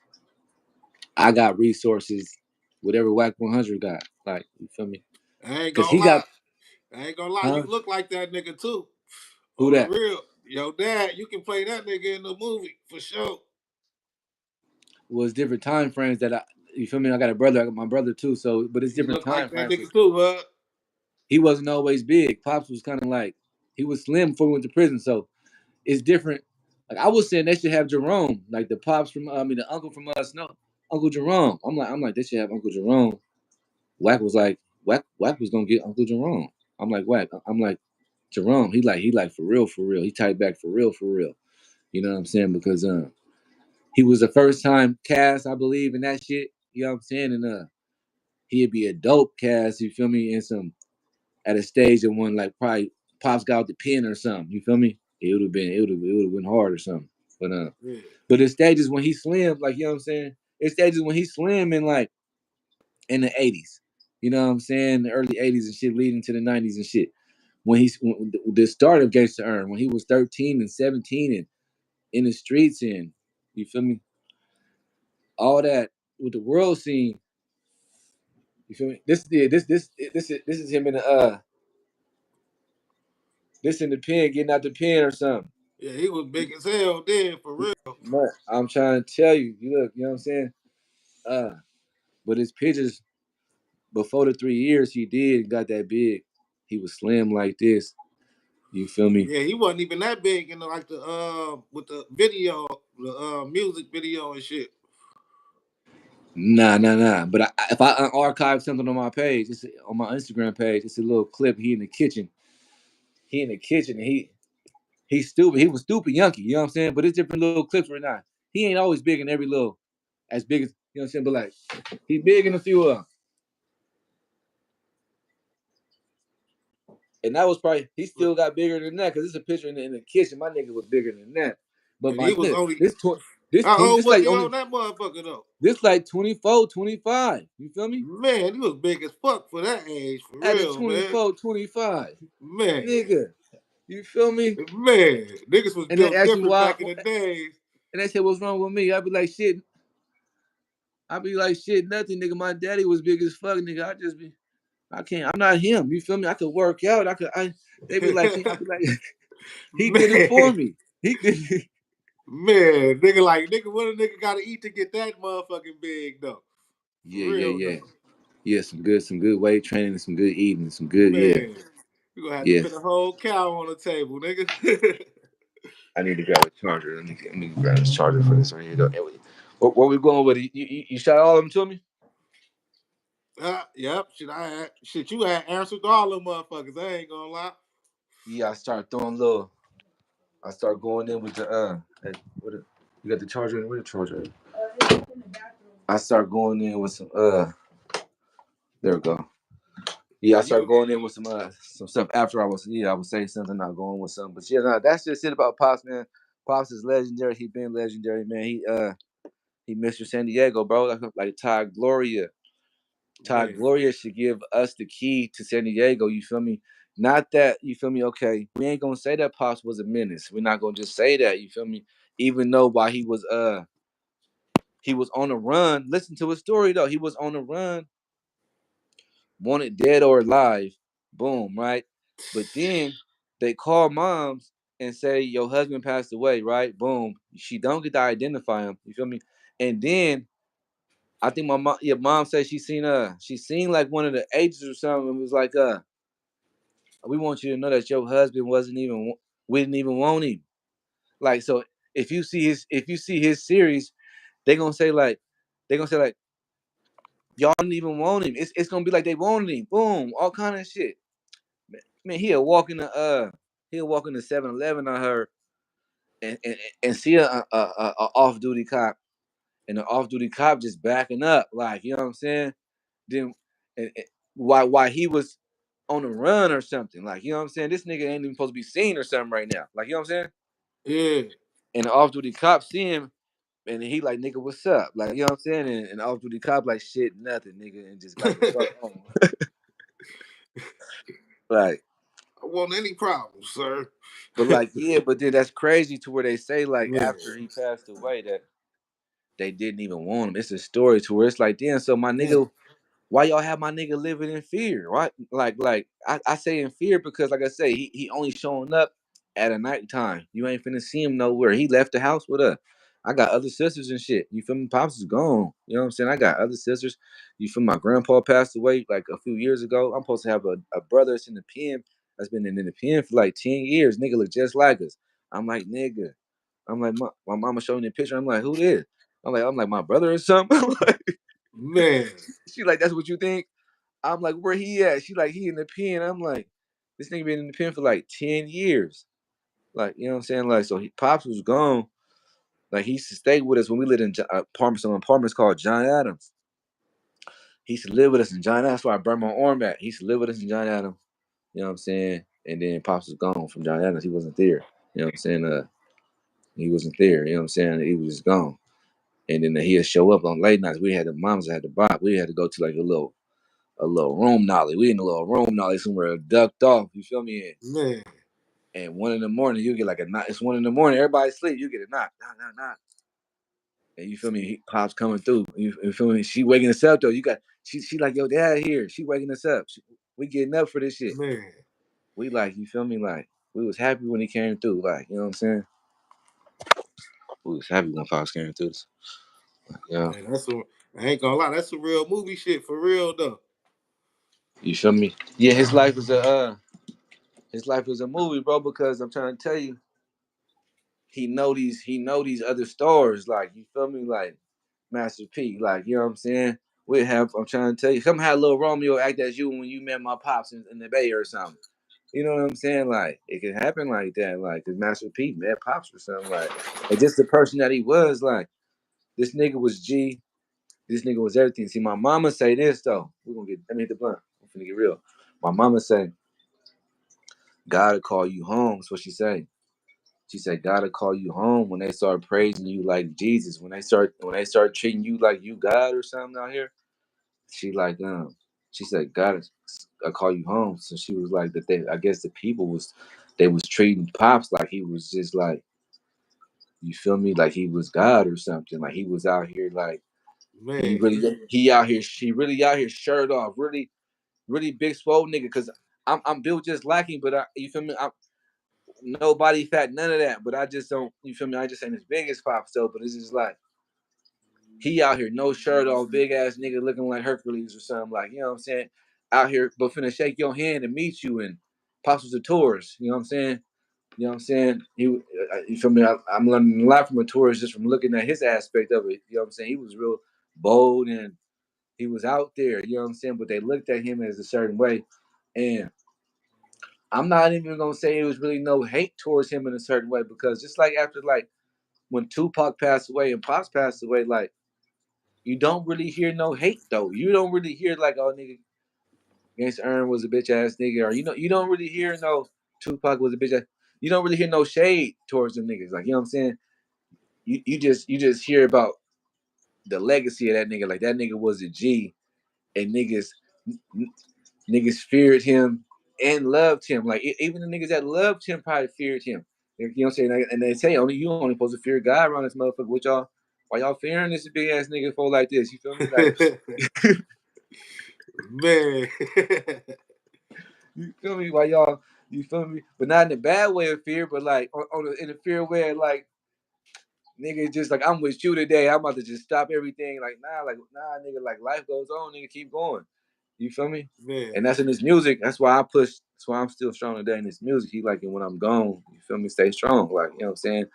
I got resources, whatever Whack 100 got. Like, you feel me? I ain't Because gonna he lie. got, I ain't gonna lie. huh? You look like that nigga too. Who On the that? real, yo, dad, you can play that nigga in the movie for sure. Was different time frames that you feel me? I got a brother, I got my brother too. So, but it's You different look time like that frames. nigga too, bud. He wasn't always big. Pops was kind of like, he was slim before he went to prison. So it's different. Like I was saying, they should have Jerome, like the pops from, the uncle from us, no, Uncle Jerome. I'm like, they should have Uncle Jerome. Wack was like, Wack was gonna get Uncle Jerome. I'm like, Wack. I'm like, Jerome. He like for real, for real. He tied back for real, for real. You know what I'm saying? Because he was the first time cast, I believe, in that shit. You know what I'm saying? And he'd be a dope cast. You feel me? In some at a stage of one like probably Pops got out the pen or something. You feel me? It would have been hard or something. But Yeah. but the stages when he slim, like you know what I'm saying? It stages when he slim in like in the 80s. You know what I'm saying? The early 80s and shit, leading to the 90s and shit. When the start of Gangsta Earn, when he was 13 and 17 and in the streets and you feel me? All that with the world scene. You feel me? This is him in the this in the pen, getting out the pen or something. Yeah, he was big as hell then, for real. But I'm trying to tell you, you look, you know what I'm saying? Uh, but his pictures before the 3 years he did got that big. He was slim like this. You feel me? Yeah, he wasn't even that big in the, like the with the video, the music video and shit. Nah, nah, nah. But if I archive something on my page, it's on my Instagram page. It's a little clip. He in the kitchen. He in the kitchen. And he's stupid. He was stupid, Yankee. You know what I'm saying? But it's different little clips right now. He ain't always big in every little as big as you know what I'm saying. But like he big in a few of them. And that was probably he still got bigger than that because it's a picture in the kitchen. My nigga was bigger than that. But And my he was nigga, only, this how 20 old this was like he on only that motherfucker though? this like 24, 25. You feel me? Man, he was big as fuck for that age, for At the real, man. 24, 25. Man, Nigga. You feel me? man, niggas was And they built ask me different why back in the days. and they say what's wrong with me? I'd be like shit, nothing, nigga. My daddy was big as fuck, nigga. I can't. I'm not him. You feel me? I could work out. They be like, I be like, he did it for Man, me. He did it. man, nigga, like nigga, what a nigga gotta eat to get that motherfucking big though? For Yeah, yeah, real yeah. though, Yeah, some good weight training, some good eating, some good, yeah. man. You gonna have to Yeah. put a whole cow on the table, nigga. I need to grab a charger. Let me grab this charger for this right here. Though. What we going with? You shot all of them to me? Yep. Shit, you had answered all them motherfuckers. I ain't gonna lie. Yeah, I start going in with the hey, you got the charger in? Where the charger at? I start going in with some there we go. Yeah, Yeah, I you start can. going in with some stuff after I was saying something, not going with something. But yeah, no, that's just it about Pops, man. Pops is legendary. He been legendary, man. He Mr. San Diego, bro. Like Ty Gloria. Ty Man, Gloria should give us the key to San Diego. You feel me? Not that you feel me. Okay, we ain't gonna say that Pops was a menace. We're not gonna just say that. You feel me? Even though while he was on the run. Listen to his story though. He was on the run, wanted dead or alive. Boom, right? But then they call moms and say your husband passed away, right? Boom. She don't get to identify him. You feel me? And then I think my mom, yeah, mom said she seen like one of the agents or something and was like, we want you to know that your husband wasn't even we didn't even want him. Like so if you see his series, they gonna say like they gonna say like y'all didn't even want him. It's gonna be like they wanted him. Boom, all kind of shit. Man, he'll walk in the 7-Eleven on her and see a off duty cop and the off duty cop just backing up, like you know what I'm saying. Then and why he was on the run or something, like you know what I'm saying. This nigga ain't even supposed to be seen or something right now, like you know what I'm saying. yeah, And the off duty cop see him and he like nigga, what's up, like you know what I'm saying. And the off duty cop like shit, nothing, nigga, and just got the fuck on. Like, I want any problems, sir. but like yeah, but then that's crazy to where they say like Man, after he passed away that they didn't even want him. It's a story to where it's like, damn, so my man, nigga, why y'all have my nigga living in fear? Why like I say in fear because like I say, he only showing up at a nighttime. You ain't finna see him nowhere. He left the house with us. I got other sisters and shit. You feel me? Pops is gone. You know what I'm saying? I got other sisters. You feel me? My grandpa passed away like a few years ago. I'm supposed to have a brother that's in the pen that's been in the pen for like 10 years. Nigga look just like us. I'm like, nigga. I'm like, my mama showing me a picture. I'm like, who this? I'm like my brother or something. man, She like, that's what you think? I'm like, where he at? She like, he in the pen. I'm like, this nigga been in the pen for like 10 years. Like, you know what I'm saying? Like, so Pops was gone. Like, he used to stay with us when we lived in apartments. Some apartments called John Adams. He used to live with us in John Adams. That's why I burned my arm at. He used to live with us in John Adams. You know what I'm saying? And then Pops was gone from John Adams. He wasn't there. You know what I'm saying? He wasn't there. You know what I'm saying? He was just gone. And then he'd show up on late nights. We had the moms that had to buy. We had to go to like a little room nolly. We in a little room nolly somewhere ducked off. You feel me? man, And 1 in the morning, you get like a knock. It's 1 in the morning. Everybody sleep. You get a knock, knock, knock, knock. And you feel me? Pops coming through. You feel me? She waking us up though. She like yo dad here. She waking us up. We getting up for this shit. man. We like you feel me? Like we was happy when he came through. Like you know what I'm saying? We was happy when Pops came through. Yeah. Man, I ain't gonna lie, that's some real movie shit for real though. You feel me? Yeah, his life was a movie, bro. Because I'm trying to tell you, he know these other stars. Like you feel me? Like Master P. Like you know what I'm saying? We have. I'm trying to tell you. Somehow little Romeo act as you when you met my pops in the Bay or something. You know what I'm saying? Like it can happen like that. Like cause Master P met pops or something. Like and just the person that he was. Like this nigga was G. This nigga was everything. See, my mama say this though. We're gonna get. Let me hit the blunt. I'm finna get real. My mama say gotta call you home. That's what she say. She said, gotta call you home when they start praising you like Jesus. When they start treating you like you God or something out here. She like she said, gotta I call you home. So she was like that they I guess the people was they was treating Pops like he was just like you feel me, like he was God or something. Like he was out here like man, he out here she really out here shirt off, really, really big swole nigga. Cause I'm built just lacking, but you feel me? I'm nobody fat, none of that. But I just don't you feel me? I just ain't as big as Pop so, but it's just like he out here, no shirt off, big ass nigga looking like Hercules or something, like, you know what I'm saying? Out here, but finna shake your hand and meet you and Pops was a tourist, you know what I'm saying? You know what I'm saying? You feel me? I'm learning a lot from a tourist just from looking at his aspect of it. You know what I'm saying? He was real bold and he was out there. You know what I'm saying? But they looked at him as a certain way, and I'm not even gonna say it was really no hate towards him in a certain way because just like after like when Tupac passed away and Pops passed away, like you don't really hear no hate though. You don't really hear like, oh nigga, Gangsta Earn was a bitch ass nigga, or you don't really hear no Tupac was a bitch ass. You don't really hear no shade towards them niggas. Like you know what I'm saying? You just hear about the legacy of that nigga. Like that nigga was a G, and niggas feared him and loved him. Like even the niggas that loved him probably feared him. You know what I'm saying? And they say only you only supposed to fear God around this motherfucker. What y'all? Why y'all fearing this big ass nigga for like this? You feel me? Like man, you feel me? Why y'all? You feel me? But not in a bad way of fear, but like in a fear way, like nigga, just like I'm with you today. I'm about to just stop everything. Like nah, nigga. Like life goes on, nigga. Keep going. You feel me? man, And that's in this music. That's why I push. That's why I'm still strong today in this music. He like it when I'm gone. You feel me? Stay strong. Like you know what I'm saying.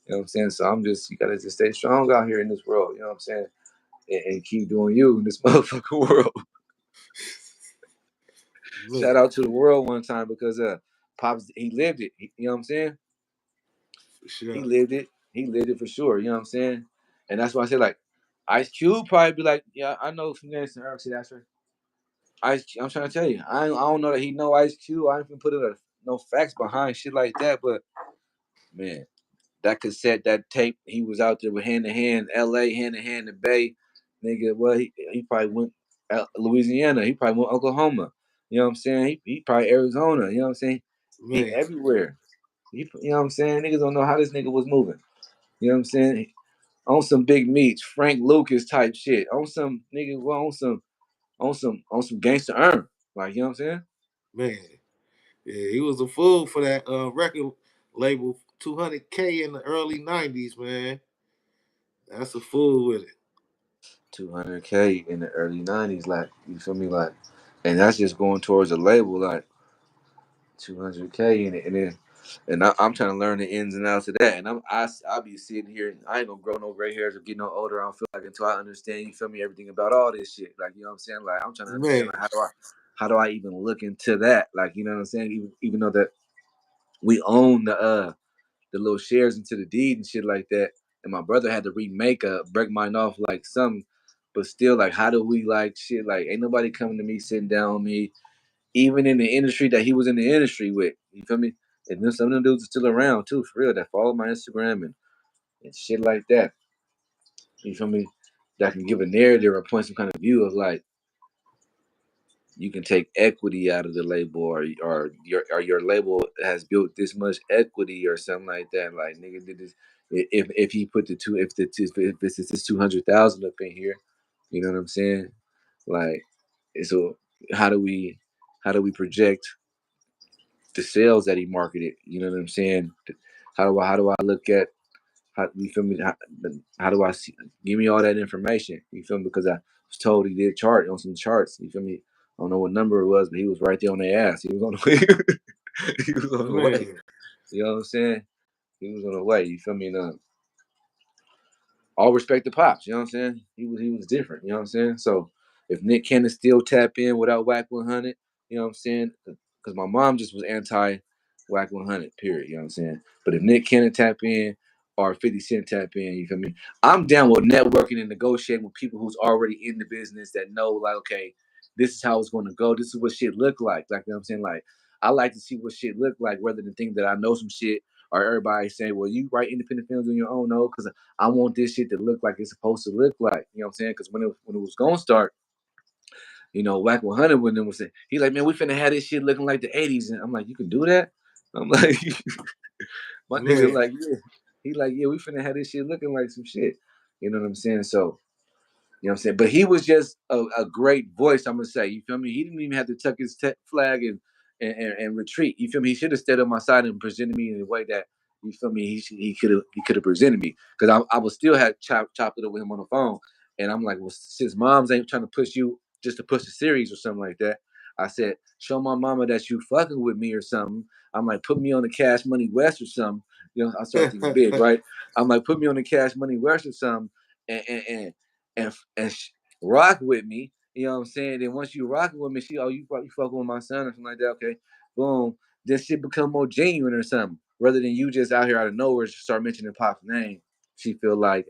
You know what I'm saying. So I'm just you gotta just stay strong out here in this world. You know what I'm saying. And keep doing you in this motherfucking world. man, Shout out to the world one time because Pops he lived it. You know what I'm saying? for He sure, lived it. He lived it for sure. You know what I'm saying? And that's why I say like Ice Cube probably be like, yeah, I know some Gangsta Earl. See that's right. I'm trying to tell you, I don't know that he know Ice Cube. I ain't even put no facts behind shit like that. But man, that cassette, that tape, he was out there with Hand to Hand, L.A., Hand to Hand, the Bay, nigga. Well, he probably went Louisiana. He probably went Oklahoma. You know what I'm saying? He probably Arizona. You know what I'm saying? He man, everywhere. You know what I'm saying? Niggas don't know how this nigga was moving. You know what I'm saying? On some big meats, Frank Lucas type shit. On some nigga, well, on some gangster earn. Like, you know what I'm saying? man. Yeah, he was a fool for that record label 200K in the early '90s, man. That's a fool with it. 200K in the early 90s, like, you feel me? Like, and that's just going towards a label, like 200K in it. I'm trying to learn the ins and outs of that. And I'll be sitting here, I ain't gonna grow no gray hairs or get no older. I don't feel like until I understand, you feel me, everything about all this shit. Like, you know what I'm saying? Like, I'm trying to understand, Man, like, how do I even look into that? Like, you know what I'm saying? Even though that we own the little shares into the deed and shit like that. And my brother had to remake break mine off like something. But still, like, how do we like shit? Like, ain't nobody coming to me, sitting down with me, even in the industry that he was in the industry with. You feel me? And then some of them dudes are still around too, for real. That follow my Instagram and shit like that. You feel me? That can give a narrative or point some kind of view of like you can take equity out of the label or your label has built this much equity or something like that. Like nigga did this if he put the two if this is this 200,000 up in here, you know what I'm saying? Like so how do we project the sales that he marketed? You know what I'm saying? How do I look at how you feel me? How do I see? Give me all that information. You feel me? Because I was told he did chart on some charts. You feel me? I don't know what number it was, but he was right there on their ass. He was on the way. He was on the way. man, You know what I'm saying? He was on the way. You feel me? And, all respect to Pops. You know what I'm saying? He was different. You know what I'm saying? So if Nick Cannon still tap in without Whack 100, you know what I'm saying? Because my mom just was anti Whack 100. Period. You know what I'm saying? But if Nick Cannon tap in or 50 Cent tap in, you feel me? I'm down with networking and negotiating with people who's already in the business that know like, okay, this is how it's going to go. This is what shit look like. Like you know what I'm saying? Like I like to see what shit look like rather than think that I know some shit or everybody saying, well, you write independent films on your own. No, because I want this shit to look like it's supposed to look like. You know what I'm saying? Because when it was going to start, Whack 100 when them was saying, he like, man, we finna have this shit looking like the 80s. And I'm like, you can do that? I'm like, my nigga, Man. like, yeah. He like, yeah, we finna have this shit looking like some shit. You know what I'm saying? So, you know what I'm saying? But he was just a great voice, I'm gonna say. You feel me? He didn't even have to tuck his flag and retreat. You feel me? He should have stayed on my side and presented me in a way that you feel me. He could have presented me because I would still have chopped it up with him on the phone. And I'm like, well, since moms ain't trying to push you just to push the series or something like that, I said, show my mama that you fucking with me or something. I'm like, put me on the Cash Money West or something. I started thinking big, right? I'm like, put me on the Cash Money West or something, and and and and rock with me. You know what I'm saying? Then once you rocking with me, you fucking with my son or something like that. Okay, boom. This shit become more genuine or something, rather than you just out here out of nowhere start mentioning Pop's name. She feel like,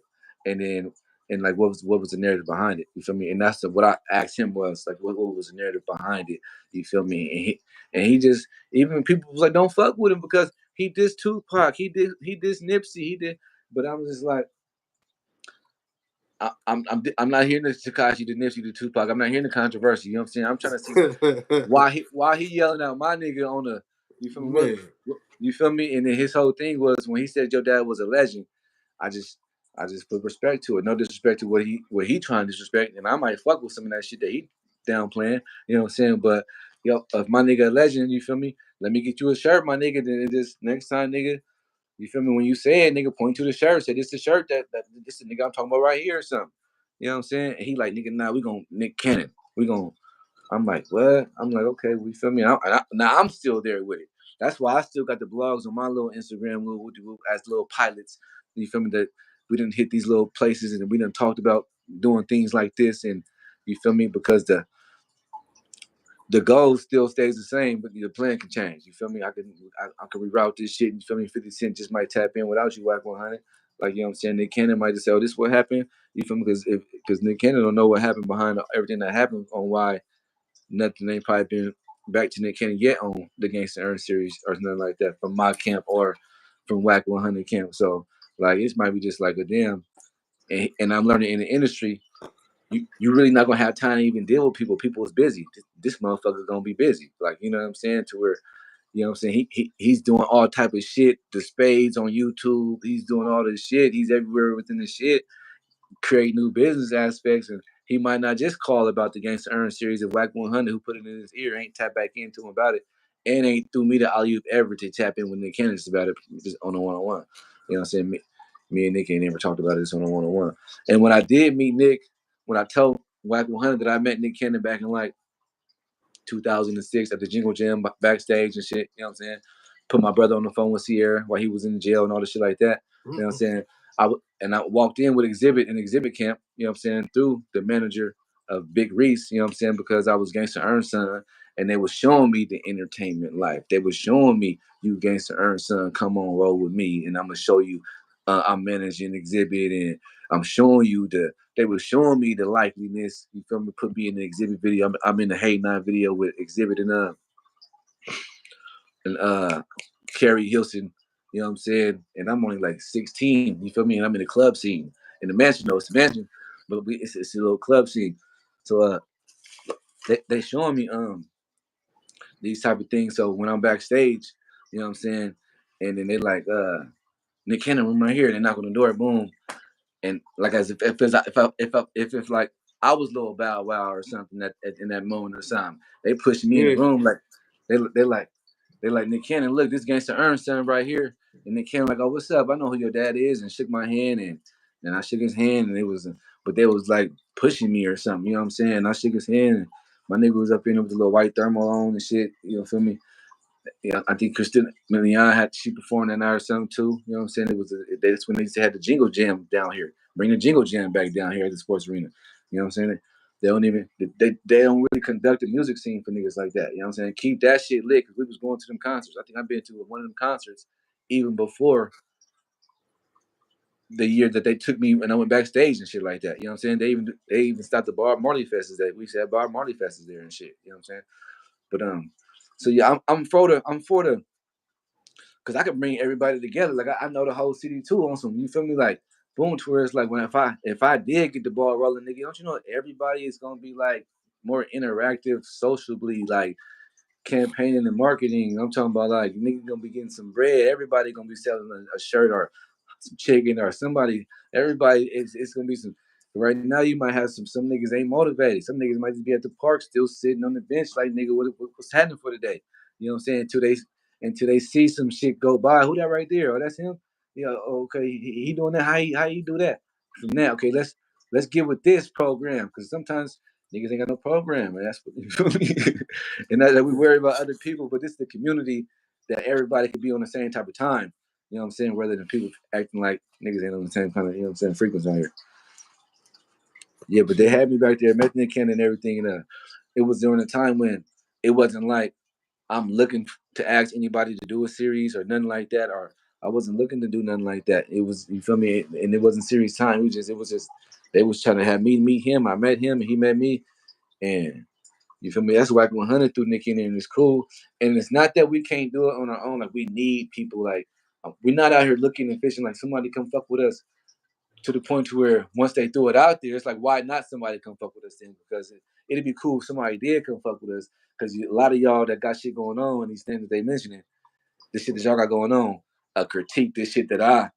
and then and like what was the narrative behind it? You feel me? And that's what I asked him was like, what was the narrative behind it? You feel me? And he just even people was like, don't fuck with him because he did Tupac, he did Nipsey, he did. But I'm just like, I'm not hearing the Takashi, the Nipsey, the Tupac. I'm not hearing the controversy. You know what I'm saying? I'm trying to see why he yelling out my nigga on the, you feel me? Man. You feel me? And then his whole thing was when he said your dad was a legend. I just I just put respect to it. No disrespect to what he trying to disrespect, and I might fuck with some of that shit that he downplaying. You know what I'm saying? But if my nigga a legend, you feel me? Let me get you a shirt, my nigga. Then this next time, nigga, you feel me? When you say it, nigga, point to the shirt. Say this the shirt that this the nigga I'm talking about right here or something. You know what I'm saying? And he like, nigga, nah, we gonna Nick Cannon. We gonna. I'm like, what? I'm like, okay, we feel me? Now I'm still there with it. That's why I still got the blogs on my little Instagram as little pilots. You feel me? That we didn't hit these little places and we done talked about doing things like this, and you feel me? Because the goal still stays the same, but the plan can change. You feel me? I can reroute this shit. You feel me? 50 Cent just might tap in without you, Whack 100. Like, you know what I'm saying? Nick Cannon might just say, oh, this is what happened. You feel me? Because Nick Cannon don't know what happened behind everything that happened on why nothing ain't probably been back to Nick Cannon yet on the Gangsta Earn series or nothing like that from my camp or from Whack 100 camp. So, like, it might be just like a damn. And I'm learning in the industry, you really not gonna have time to even deal with people. People is busy. This motherfucker's gonna be busy. Like, you know what I'm saying? To where, you know what I'm saying? He's doing all type of shit. The spades on YouTube. He's doing all this shit. He's everywhere within the shit, create new business aspects, and he might not just call about the Gangsta Earn series of Whack 100 who put it in his ear, ain't tap back into him about it, and ain't threw me the alley ever to tap in with Nick Cannon about it just on a one on one. You know what I'm saying? Me and Nick ain't never talked about this on a one on one. And when I did meet Nick, when I told Whack 100 that I met Nick Cannon back in like 2006 at the Jingle Jam backstage and shit. You know what I'm saying? Put my brother on the phone with Sierra while he was in jail and all the shit like that. You know what I'm saying? I walked in with Exhibit in Exhibit Camp. You know what I'm saying? Through the manager of Big Reese. You know what I'm saying? Because I was Gangsta Earn son, and they was showing me the entertainment life. They was showing me you Gangsta Earn son, come on roll with me, and I'm gonna show you. I'm managing Exhibit, and I'm showing you they were showing me the likeliness. You feel me? Put me in the Exhibit video. I'm in the Hey Nine video with Exhibit and Carrie Hilson. You know what I'm saying? And I'm only like 16. You feel me? And I'm in the club scene in the mansion. No, it's the mansion, but it's a little club scene. So they showing me these type of things. So when I'm backstage, you know what I'm saying, and then they like Nick Cannon room right here. They knock on the door. Boom. And like as if like I was little Bow Wow or something in that moment or something, they pushed me in the Yeah. room like they like Nick Cannon, look, this Gangsta Earn son right here, and Nick Cannon like, oh, what's up? I know who your dad is, and shook my hand, and I shook his hand, and it was but they was like pushing me or something, you know what I'm saying? I shook his hand, and my nigga was up in there with a little white thermal on and shit, you know, feel me? Yeah, I think Christina Milian she performed that night or something too. You know what I'm saying? That's when they used to have the Jingle Jam down here. Bring the Jingle Jam back down here at the sports arena. You know what I'm saying? They don't really conduct a music scene for niggas like that. You know what I'm saying? Keep that shit lit because we was going to them concerts. I think I've been to one of them concerts even before the year that they took me and I went backstage and shit like that. You know what I'm saying? They even stopped the Bar Marley Fests that we used to have Bar Marley Fests there and shit. You know what I'm saying? But So yeah, I'm for the because I could bring everybody together. Like I know the whole city too on some. You feel me? Like boom, tourists. Like when if I did get the ball rolling, nigga, don't you know everybody is gonna be like more interactive sociably, like campaigning and marketing. I'm talking about like nigga gonna be getting some bread. Everybody gonna be selling a shirt or some chicken or somebody. Everybody is it's gonna be some. Right now you might have some niggas ain't motivated. Some niggas might just be at the park still sitting on the bench like nigga what's happening for the day. You know what I'm saying? Until they see some shit go by. Who that right there? Oh, that's him. Yeah. Okay. He doing that. How you do that? From that, okay. Let's get with this program because sometimes niggas ain't got no program, and that's what you feel me. And that we worry about other people, but this is the community that everybody could be on the same type of time. You know what I'm saying? Rather than people acting like niggas ain't on the same kind of, you know what I'm saying, frequency out here. Yeah, but they had me back there, met the Ken and everything. And it was during a time when it wasn't like I'm looking to ask anybody to do a series or nothing like that, or I wasn't looking to do nothing like that. It was, you feel me? And it wasn't serious time. It was just they was trying to have me meet him. I met him, and he met me, and you feel me? That's why 100 through Nicky and it's cool. And it's not that we can't do it on our own. Like we need people. Like we're not out here looking and fishing. Like somebody come fuck with us to the point to where once they threw it out there, it's like why not somebody come fuck with us then? Because it'd be cool if somebody did come fuck with us. Because a lot of y'all that got shit going on and these things that they mentioning, the shit that y'all got going on, critique this shit that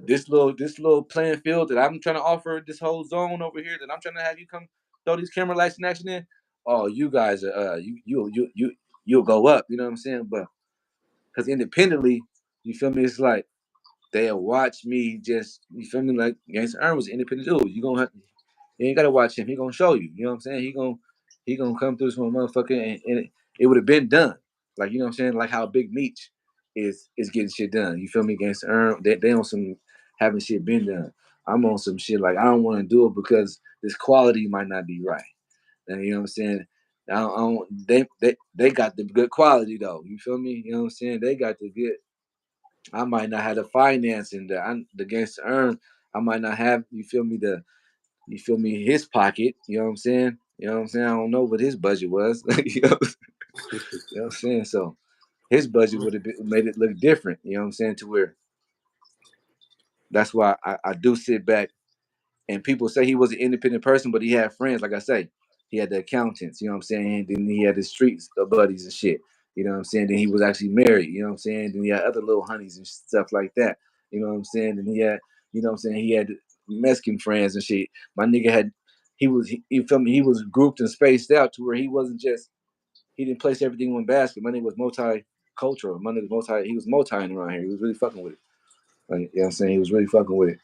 this little playing field that I'm trying to offer, this whole zone over here that I'm trying to have you come throw these camera lights in action in. Oh, you guys are you'll go up. You know what I'm saying? But because independently, you feel me? It's like they'll watch me just you feel me like Gangsta Aaron was an independent dude. You ain't gotta watch him. He gonna show you. You know what I'm saying? He gonna come through this one motherfucker and it would have been done. Like you know what I'm saying? Like how Big Meech is getting shit done. You feel me? Gangsta Aaron they on some having shit been done. I'm on some shit like I don't want to do it because this quality might not be right. And you know what I'm saying? They got the good quality though. You feel me? You know what I'm saying? They got the good I might not have the financing the gains to earn. I might not have you feel me his pocket. You know what I'm saying? You know what I'm saying? I don't know what his budget was. You know what I'm saying? So his budget would have made it look different. You know what I'm saying? To where that's why I do sit back and people say he was an independent person, but he had friends. Like I say, he had the accountants. You know what I'm saying? And then he had his street buddies and shit. You know what I'm saying? Then he was actually married. You know what I'm saying? Then he had other little honeys and stuff like that. You know what I'm saying? And he had, you know what I'm saying? He had Mexican friends and shit. My nigga had, he felt me. He was grouped and spaced out to where he wasn't just, he didn't place everything in one basket. My nigga was multicultural. My nigga was he was multi around here. He was really fucking with it. Like, you know what I'm saying? He was really fucking with it.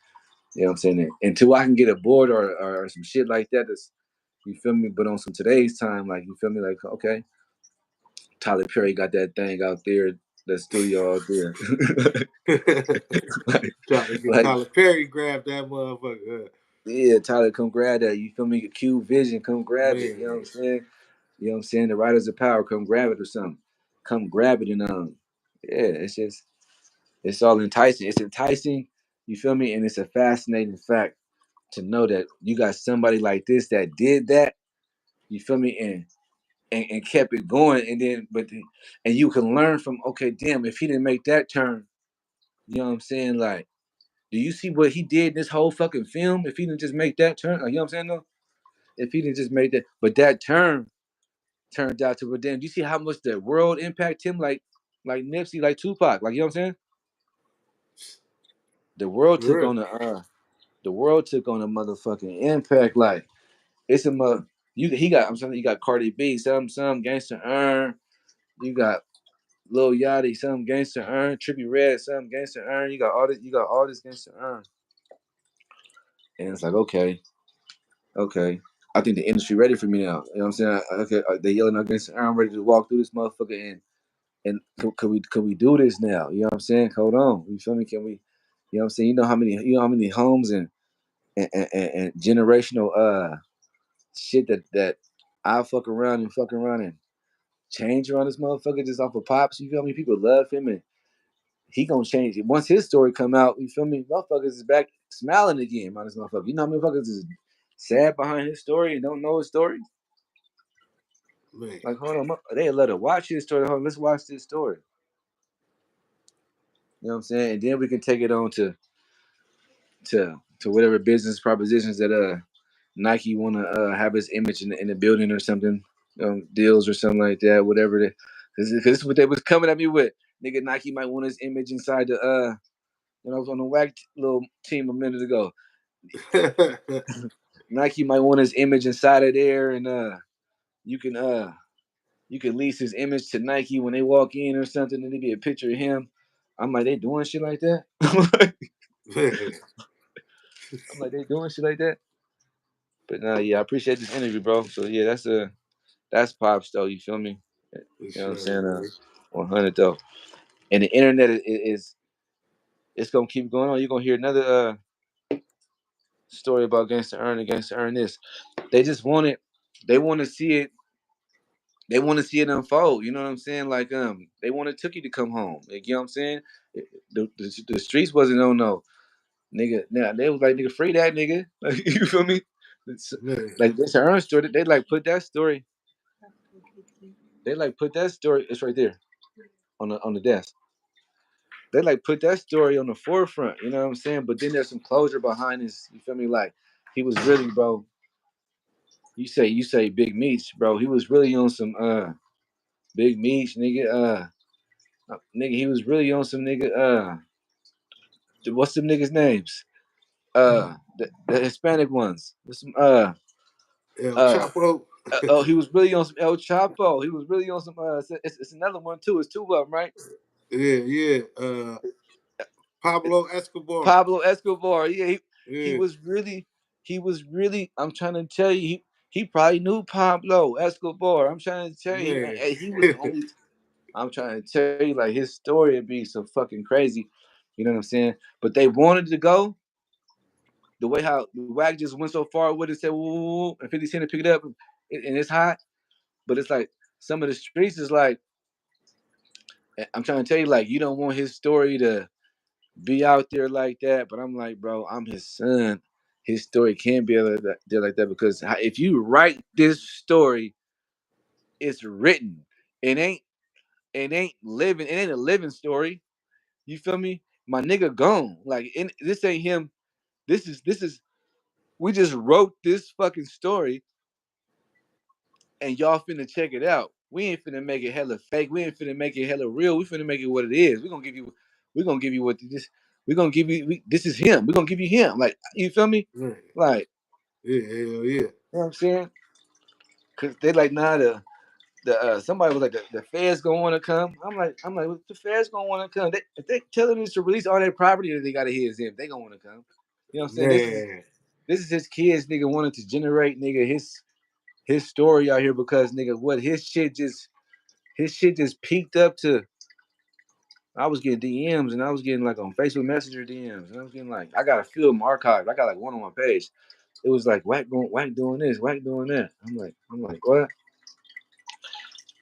You know what I'm saying? Until I can get a board or some shit like that, that's you feel me. But on some today's time, like you feel me, like okay, Tyler Perry got that thing out there, the studio out there, like, Trying to get like Tyler Perry grab that motherfucker. yeah, Tyler, come grab that. You feel me? Q Vision, come grab it. You know what I'm Man. saying? You know what I'm saying? The Writers of Power, come grab it or something. Come grab it and yeah, it's all enticing. It's enticing. You feel me? And it's a fascinating fact to know that you got somebody like this that did that. You feel me? And kept it going, and then and you can learn from okay, damn, if he didn't make that turn, you know what I'm saying? Like, do you see what he did in this whole fucking film? If he didn't just make that turn, like, you know what I'm saying? Though, if he didn't just make that, but that turn turned out to, but damn, do you see how much the world impact him? Like Nipsey, like Tupac, like you know what I'm saying? The world took For on the world took on a motherfucking impact. Like it's a he got I'm saying you got Cardi B, some gangster earn. You got Lil Yachty, some gangster earn. Trippy Red, some gangster earn. You got all this gangster earn. And it's like, okay. I think the industry ready for me now. You know what I'm saying? Okay, they yelling out gangster earn. I'm ready to walk through this motherfucker and could we do this now? You know what I'm saying? Hold on. You feel me? Can we? You know what I'm saying? You know how many homes and generational shit that I fuck around and change around this motherfucker just off of pops. You feel me? People love him and he gonna change it. Once his story come out, you feel me? Motherfuckers is back smiling again, man. This motherfucker. You know how many motherfuckers is sad behind his story and don't know his story? Man. Like, hold on, they let her watch this story. Hold on, let's watch this story. You know what I'm saying? And then we can take it on to whatever business propositions that Nike want to have his image in the building or something, deals or something like that, whatever. Because this is what they was coming at me with. Nigga, Nike might want his image inside the when I was on the WAC little team a minute ago. Nike might want his image inside of there, and you can uh you can lease his image to Nike when they walk in or something, and there be a picture of him. I'm like, they doing shit like that. Man. I'm like, they doing shit like that. But yeah, I appreciate this interview, bro. So yeah, that's pops though. You feel me? You For know what I'm sure, saying? man. 100 though. And the internet is it's gonna keep going on. You're gonna hear another story about Gangsta Earn this. They just want it. They want to see it. They want to see it unfold. You know what I'm saying? Like they wanted Tookie to come home. Like, you know what I'm saying? The streets wasn't on no nigga. Now they was like nigga free that nigga. Like, you feel me? It's, Man. like this Earn story. They like put that story. They like put that story. It's right there on the desk. They like put that story on the forefront, you know what I'm saying? But then there's some closure behind this. You feel me? Like he was really, bro. You say Big Meats, bro. He was really on some Big Meats, nigga. Nigga, he was really on some nigga. What's them niggas' names? The Hispanic ones. What's some El uh. Chapo. Oh, he was really on some El Chapo. He was really on some. It's another one too. It's two of them, right? Yeah, yeah. Pablo Escobar. Pablo Escobar. Yeah, he Yeah, was really I'm trying to tell you, he probably knew Pablo Escobar. I'm trying to tell you, man. he was the only. I'm trying to tell you, like his story would be so fucking crazy. You know what I'm saying? But they wanted to go the way how the WAG just went so far with it, said woo, and 50 Cent to pick it up, and it's hot. But it's like some of the streets is like I'm trying to tell you, like you don't want his story to be out there like that. But I'm like, bro, I'm his son. His story can't be there like that because if you write this story, it's written. It ain't. It ain't living. It ain't a living story. You feel me? My nigga gone. Like this ain't him. This is. We just wrote this fucking story, and y'all finna check it out. We ain't finna make it hella fake. We ain't finna make it hella real. We finna make it what it is. We gonna give you. We gonna give you what this. We gonna give you. This is him. We gonna give you him. Like you feel me? Man. Like Yeah, hell yeah. you know what I'm saying? Cause they like nah the somebody was like the feds gonna want to come. I'm like well, the feds gonna want to come. If they telling us to release all their property that they gotta hear is him. They gonna want to come. You know what I'm saying? Man. This is his kids nigga wanted to generate nigga his story out here because nigga what his shit just peaked up to. I was getting DMs and I was getting like on Facebook Messenger DMs and I was getting like I got a few of them archived. I got like one on my page. It was like whack doing this, whack doing that. I'm like what?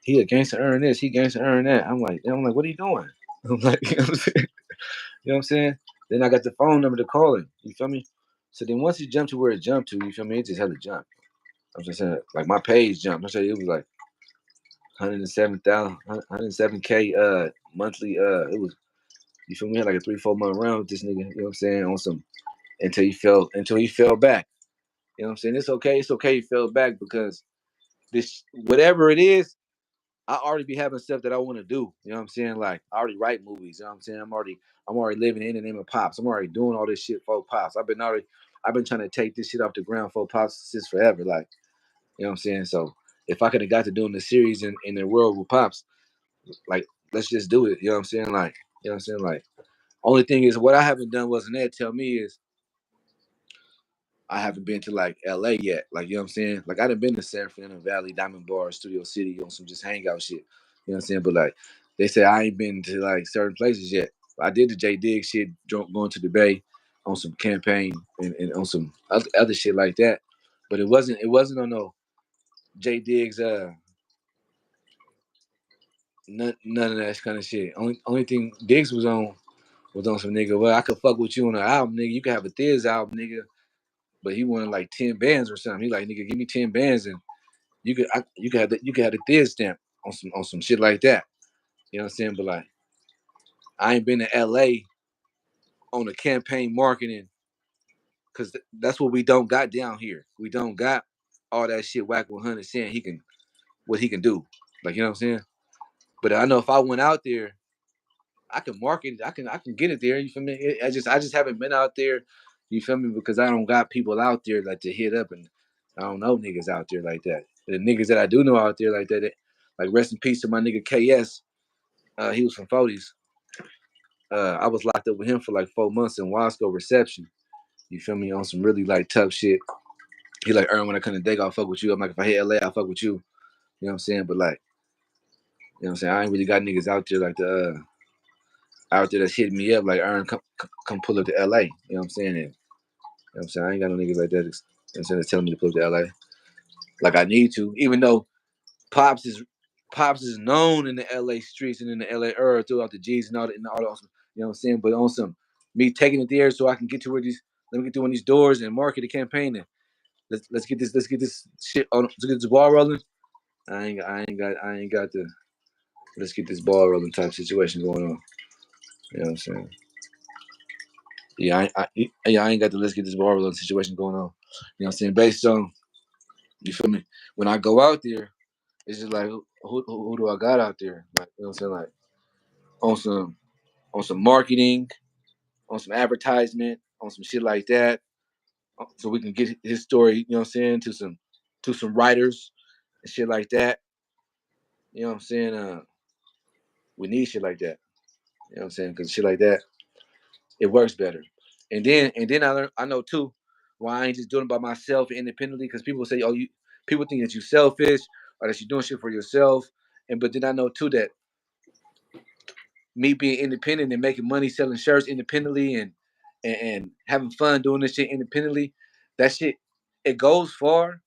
He a gangster earn this, he gangster earn that. I'm like, what are you doing? I'm like, you know what I'm saying? You know what I'm saying? Then I got the phone number to call him. You feel me? So then once he jumped to where it jumped to, you feel me? It just had to jump. I'm just saying, like my page jumped. I said it was like 107,000, 107K monthly. It was you feel me? Had like a 3-4 month run with this nigga. You know what I'm saying? On some until he fell back. You know what I'm saying? It's okay. It's okay. He fell back because this whatever it is, I already be having stuff that I want to do. You know what I'm saying? Like I already write movies. You know what I'm saying? I'm already living in the name of pops. I'm already doing all this shit for pops. I've been trying to take this shit off the ground for pops since forever. Like you know what I'm saying? So if I could have got to doing the series in the world with pops, like let's just do it. You know what I'm saying? Like you know what I'm saying? Like only thing is what I haven't done wasn't that tell me is I haven't been to like LA yet. Like, you know what I'm saying? Like I done been to San Fernando Valley, Diamond Bar, Studio City on some just hangout shit. You know what I'm saying? But like they say I ain't been to like certain places yet. I did the J Dig shit, going to the Bay on some campaign and on some other shit like that. But it wasn't on no J Diggs none of that kind of shit. Only thing Diggs was on some nigga. Well, I could fuck with you on an album, nigga. You could have a Thiz album, nigga. But he wanted like 10 bands or something. He like, nigga, give me 10 bands and you could have the theater stamp on some shit like that. You know what I'm saying? But like, I ain't been to LA on the campaign marketing because that's what we don't got down here. We don't got all that shit. Whack 100 saying he can what he can do. Like, you know what I'm saying? But I know if I went out there, I can market it. I can get it there. You feel me? I just haven't been out there. You feel me? Because I don't got people out there like to hit up, and I don't know niggas out there like that. The niggas that I do know out there like that, like rest in peace to my nigga KS. He was from 40s. I was locked up with him for like 4 months in Wasco reception. You feel me? On some really like tough shit. He like, Earn, when I come to Dago, I'll fuck with you. I'm like, if I hit LA, I'll fuck with you. You know what I'm saying? But like, you know what I'm saying? I ain't really got niggas out there like out there that's hitting me up like, Earn, come pull up to LA. You know what I'm saying? And, you know what I'm saying? I ain't got no niggas like that. You know what I'm saying? That's telling me to pull up to LA. Like I need to, even though Pops is Pops is known in the LA streets and in the LA era throughout the G's and all the awesome, you know what I'm saying? But on some me taking it there so I can get to where these let me get to one of these doors and market the campaign and let's get this shit on let's get this ball rolling. I ain't got the let's get this ball rolling type situation going on. You know what I'm saying? I ain't got the let's get this ball rolling situation going on. You know what I'm saying? Based on you feel me? When I go out there, it's just like who do I got out there? Like you know what I'm saying? Like on some on some marketing, on some advertisement, on some shit like that, so we can get his story. You know what I'm saying? To some writers and shit like that. You know what I'm saying? We need shit like that. You know what I'm saying? Because shit like that, it works better. And then I know too why I ain't just doing it by myself independently. Because people say, oh, you people think that you selfish or that you're doing shit for yourself. And but then I know too that me being independent and making money selling shirts independently and having fun doing this shit independently, that shit it goes far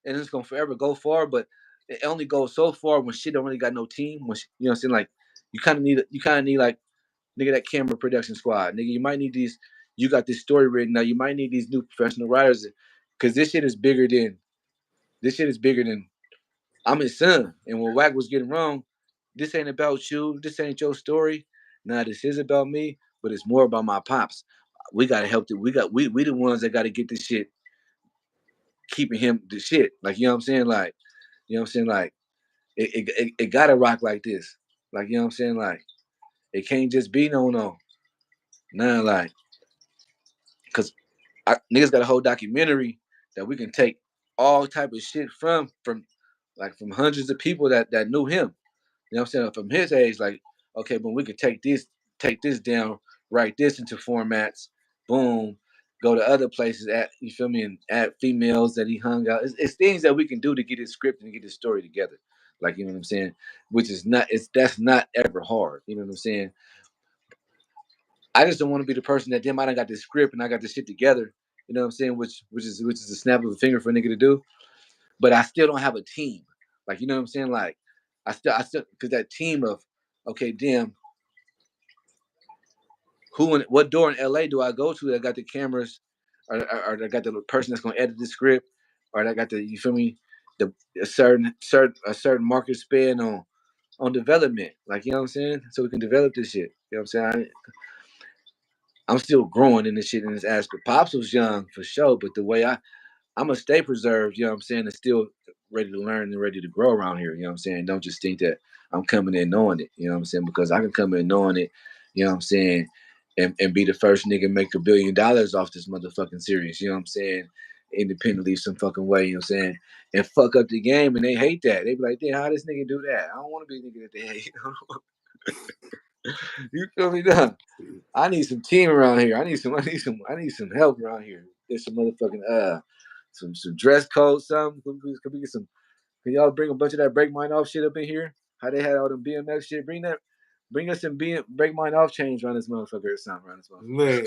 and it's gonna forever go far, but it only goes so far when shit don't really got no team. When you know what I'm saying, like you kind of need like nigga that camera production squad, nigga. You might need these. You got this story written now. You might need these new professional writers because this shit is bigger than I'm his son, and when Wack was getting wrong, this ain't about you. This ain't your story. Nah, this is about me, but it's more about my pops. We gotta help. We the ones that gotta get this shit, keeping him the shit. Like you know what I'm saying. Like you know what I'm saying. Like it gotta rock like this. Like you know what I'm saying. Like it can't just be no. Nah, like because niggas got a whole documentary that we can take all type of shit from hundreds of people that knew him. You know what I'm saying? From his age, like, okay, but we could take this down, write this into formats, boom, go to other places at you feel me, and add females that he hung out. It's things that we can do to get his script and get his story together. Like, you know what I'm saying? Which is not it's that's not ever hard. You know what I'm saying? I just don't want to be the person that damn I done got this script and I got this shit together. You know what I'm saying? Which is a snap of a finger for a nigga to do. But I still don't have a team. Like, you know what I'm saying? Like I still because that team of okay, damn, what door in LA do I go to that got the cameras or that got the person that's gonna edit the script or that got the you feel me the a certain market span on development. Like, you know what I'm saying? So we can develop this shit. You know what I'm saying? I'm still growing in this shit in this aspect. Pops was young for sure, but the way I'm gonna stay preserved, you know what I'm saying, and still ready to learn and ready to grow around here, you know what I'm saying? Don't just think that I'm coming in knowing it, you know what I'm saying? Because I can come in knowing it, you know what I'm saying, and be the first nigga make $1 billion off this motherfucking series, you know what I'm saying? Independently some fucking way, you know what I'm saying? And fuck up the game and they hate that. They be like, damn, how this nigga do that? I don't wanna be a nigga that they hate. You feel me now? I need some team around here. I need some help around here. There's some motherfucking some dress code, something. Could we get some? Can y'all bring a bunch of that break mine off shit up in here? How they had all them BMX shit? Bring us some break mine off change around this motherfucker or something around this motherfucker. Man.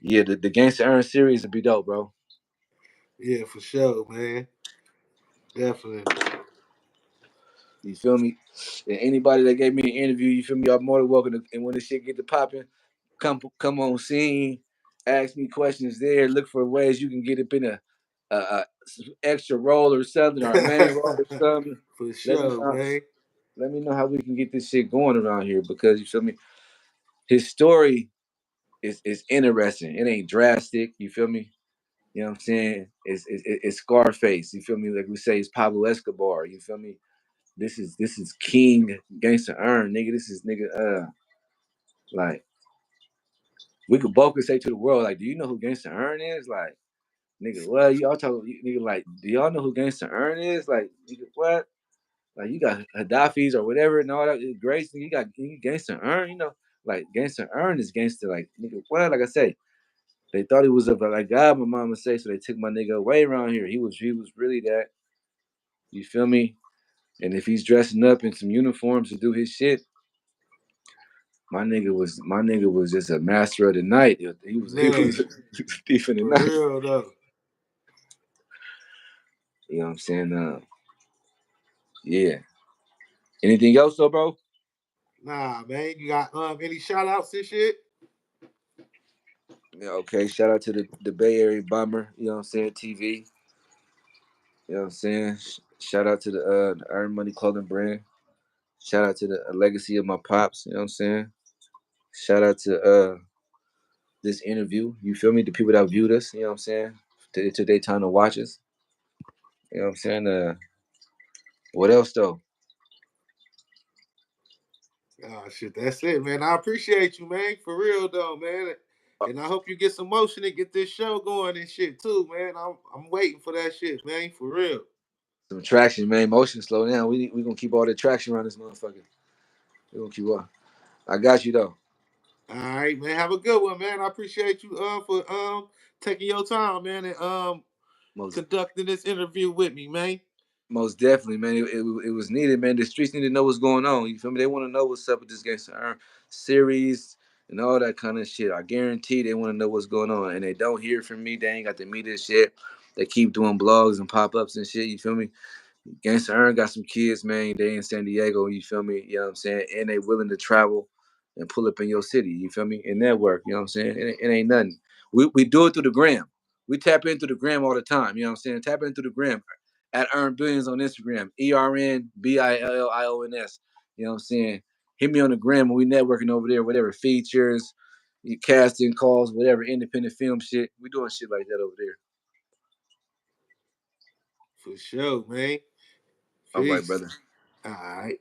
Yeah, the Gangsta Earn series would be dope, bro. Yeah, for sure, man. Definitely. You feel me? And anybody that gave me an interview, you feel me? Y'all more than welcome to, and when this shit get to popping, come on scene, ask me questions there, look for ways you can get up in extra roll or something, or a main roll or something. For Let me sure, know. man. Let me know how we can get this shit going around here because you feel me. His story is interesting. It ain't drastic. You feel me? You know what I'm saying? It's Scarface. You feel me? Like we say, it's Pablo Escobar. You feel me? This is King Gangsta Earn, nigga. This is nigga. Like we could both could say to the world, like, do you know who Gangsta Earn is? Like, nigga, well, y'all talking, nigga, like, do y'all know who Gangsta Earn is? Like, nigga, what? Like, you got Gaddafi's or whatever and all that. Grace, you got Gangsta Earn, you know, like Gangsta Earn is gangster. Like, nigga, what? Like I say, they thought he was a like God, my mama say, so they took my nigga away around here. He was really that. You feel me? And if he's dressing up in some uniforms to do his shit, my nigga was just a master of the night. He was Man, a thief in the for night. real though. You know what I'm saying? Yeah. Anything else though, bro? Nah, man. You got any shout outs and shit? Yeah, okay. Shout out to the Bay Area Bomber, you know what I'm saying, TV. You know what I'm saying? Shout out to the Earn Money clothing brand. Shout out to the legacy of my pops, you know what I'm saying? Shout out to this interview. You feel me? The people that viewed us, you know what I'm saying? Took their time to watch us. You know what I'm saying? What else though? Oh shit, that's it, man. I appreciate you, man. For real though, man. And I hope you get some motion and get this show going and shit too, man. I'm waiting for that shit, man. For real. Some traction, man. Motion slow down. We gonna keep all the traction around this motherfucker. We gonna keep on. I got you though. All right, man. Have a good one, man. I appreciate you for taking your time, man, and Most conducting this interview with me, man. Most definitely, man. It was needed, man. The streets need to know what's going on. You feel me? They want to know what's up with this Gangsta Earn series and all that kind of shit. I guarantee they want to know what's going on. And they don't hear from me. They ain't got the media shit. They keep doing blogs and pop ups and shit. You feel me? Gangsta Earn got some kids, man. They in San Diego, you feel me? You know what I'm saying? And they willing to travel and pull up in your city, you feel me? And network, you know what I'm saying? It ain't nothing. We do it through the gram. We tap into the gram all the time, you know what I'm saying? Tap into the gram at Earn Billions on Instagram, ERNBILLIONS. You know what I'm saying? Hit me on the gram when we networking over there, whatever features, casting calls, whatever independent film shit. We doing shit like that over there. For sure, man. All right, Peace. brother. All right.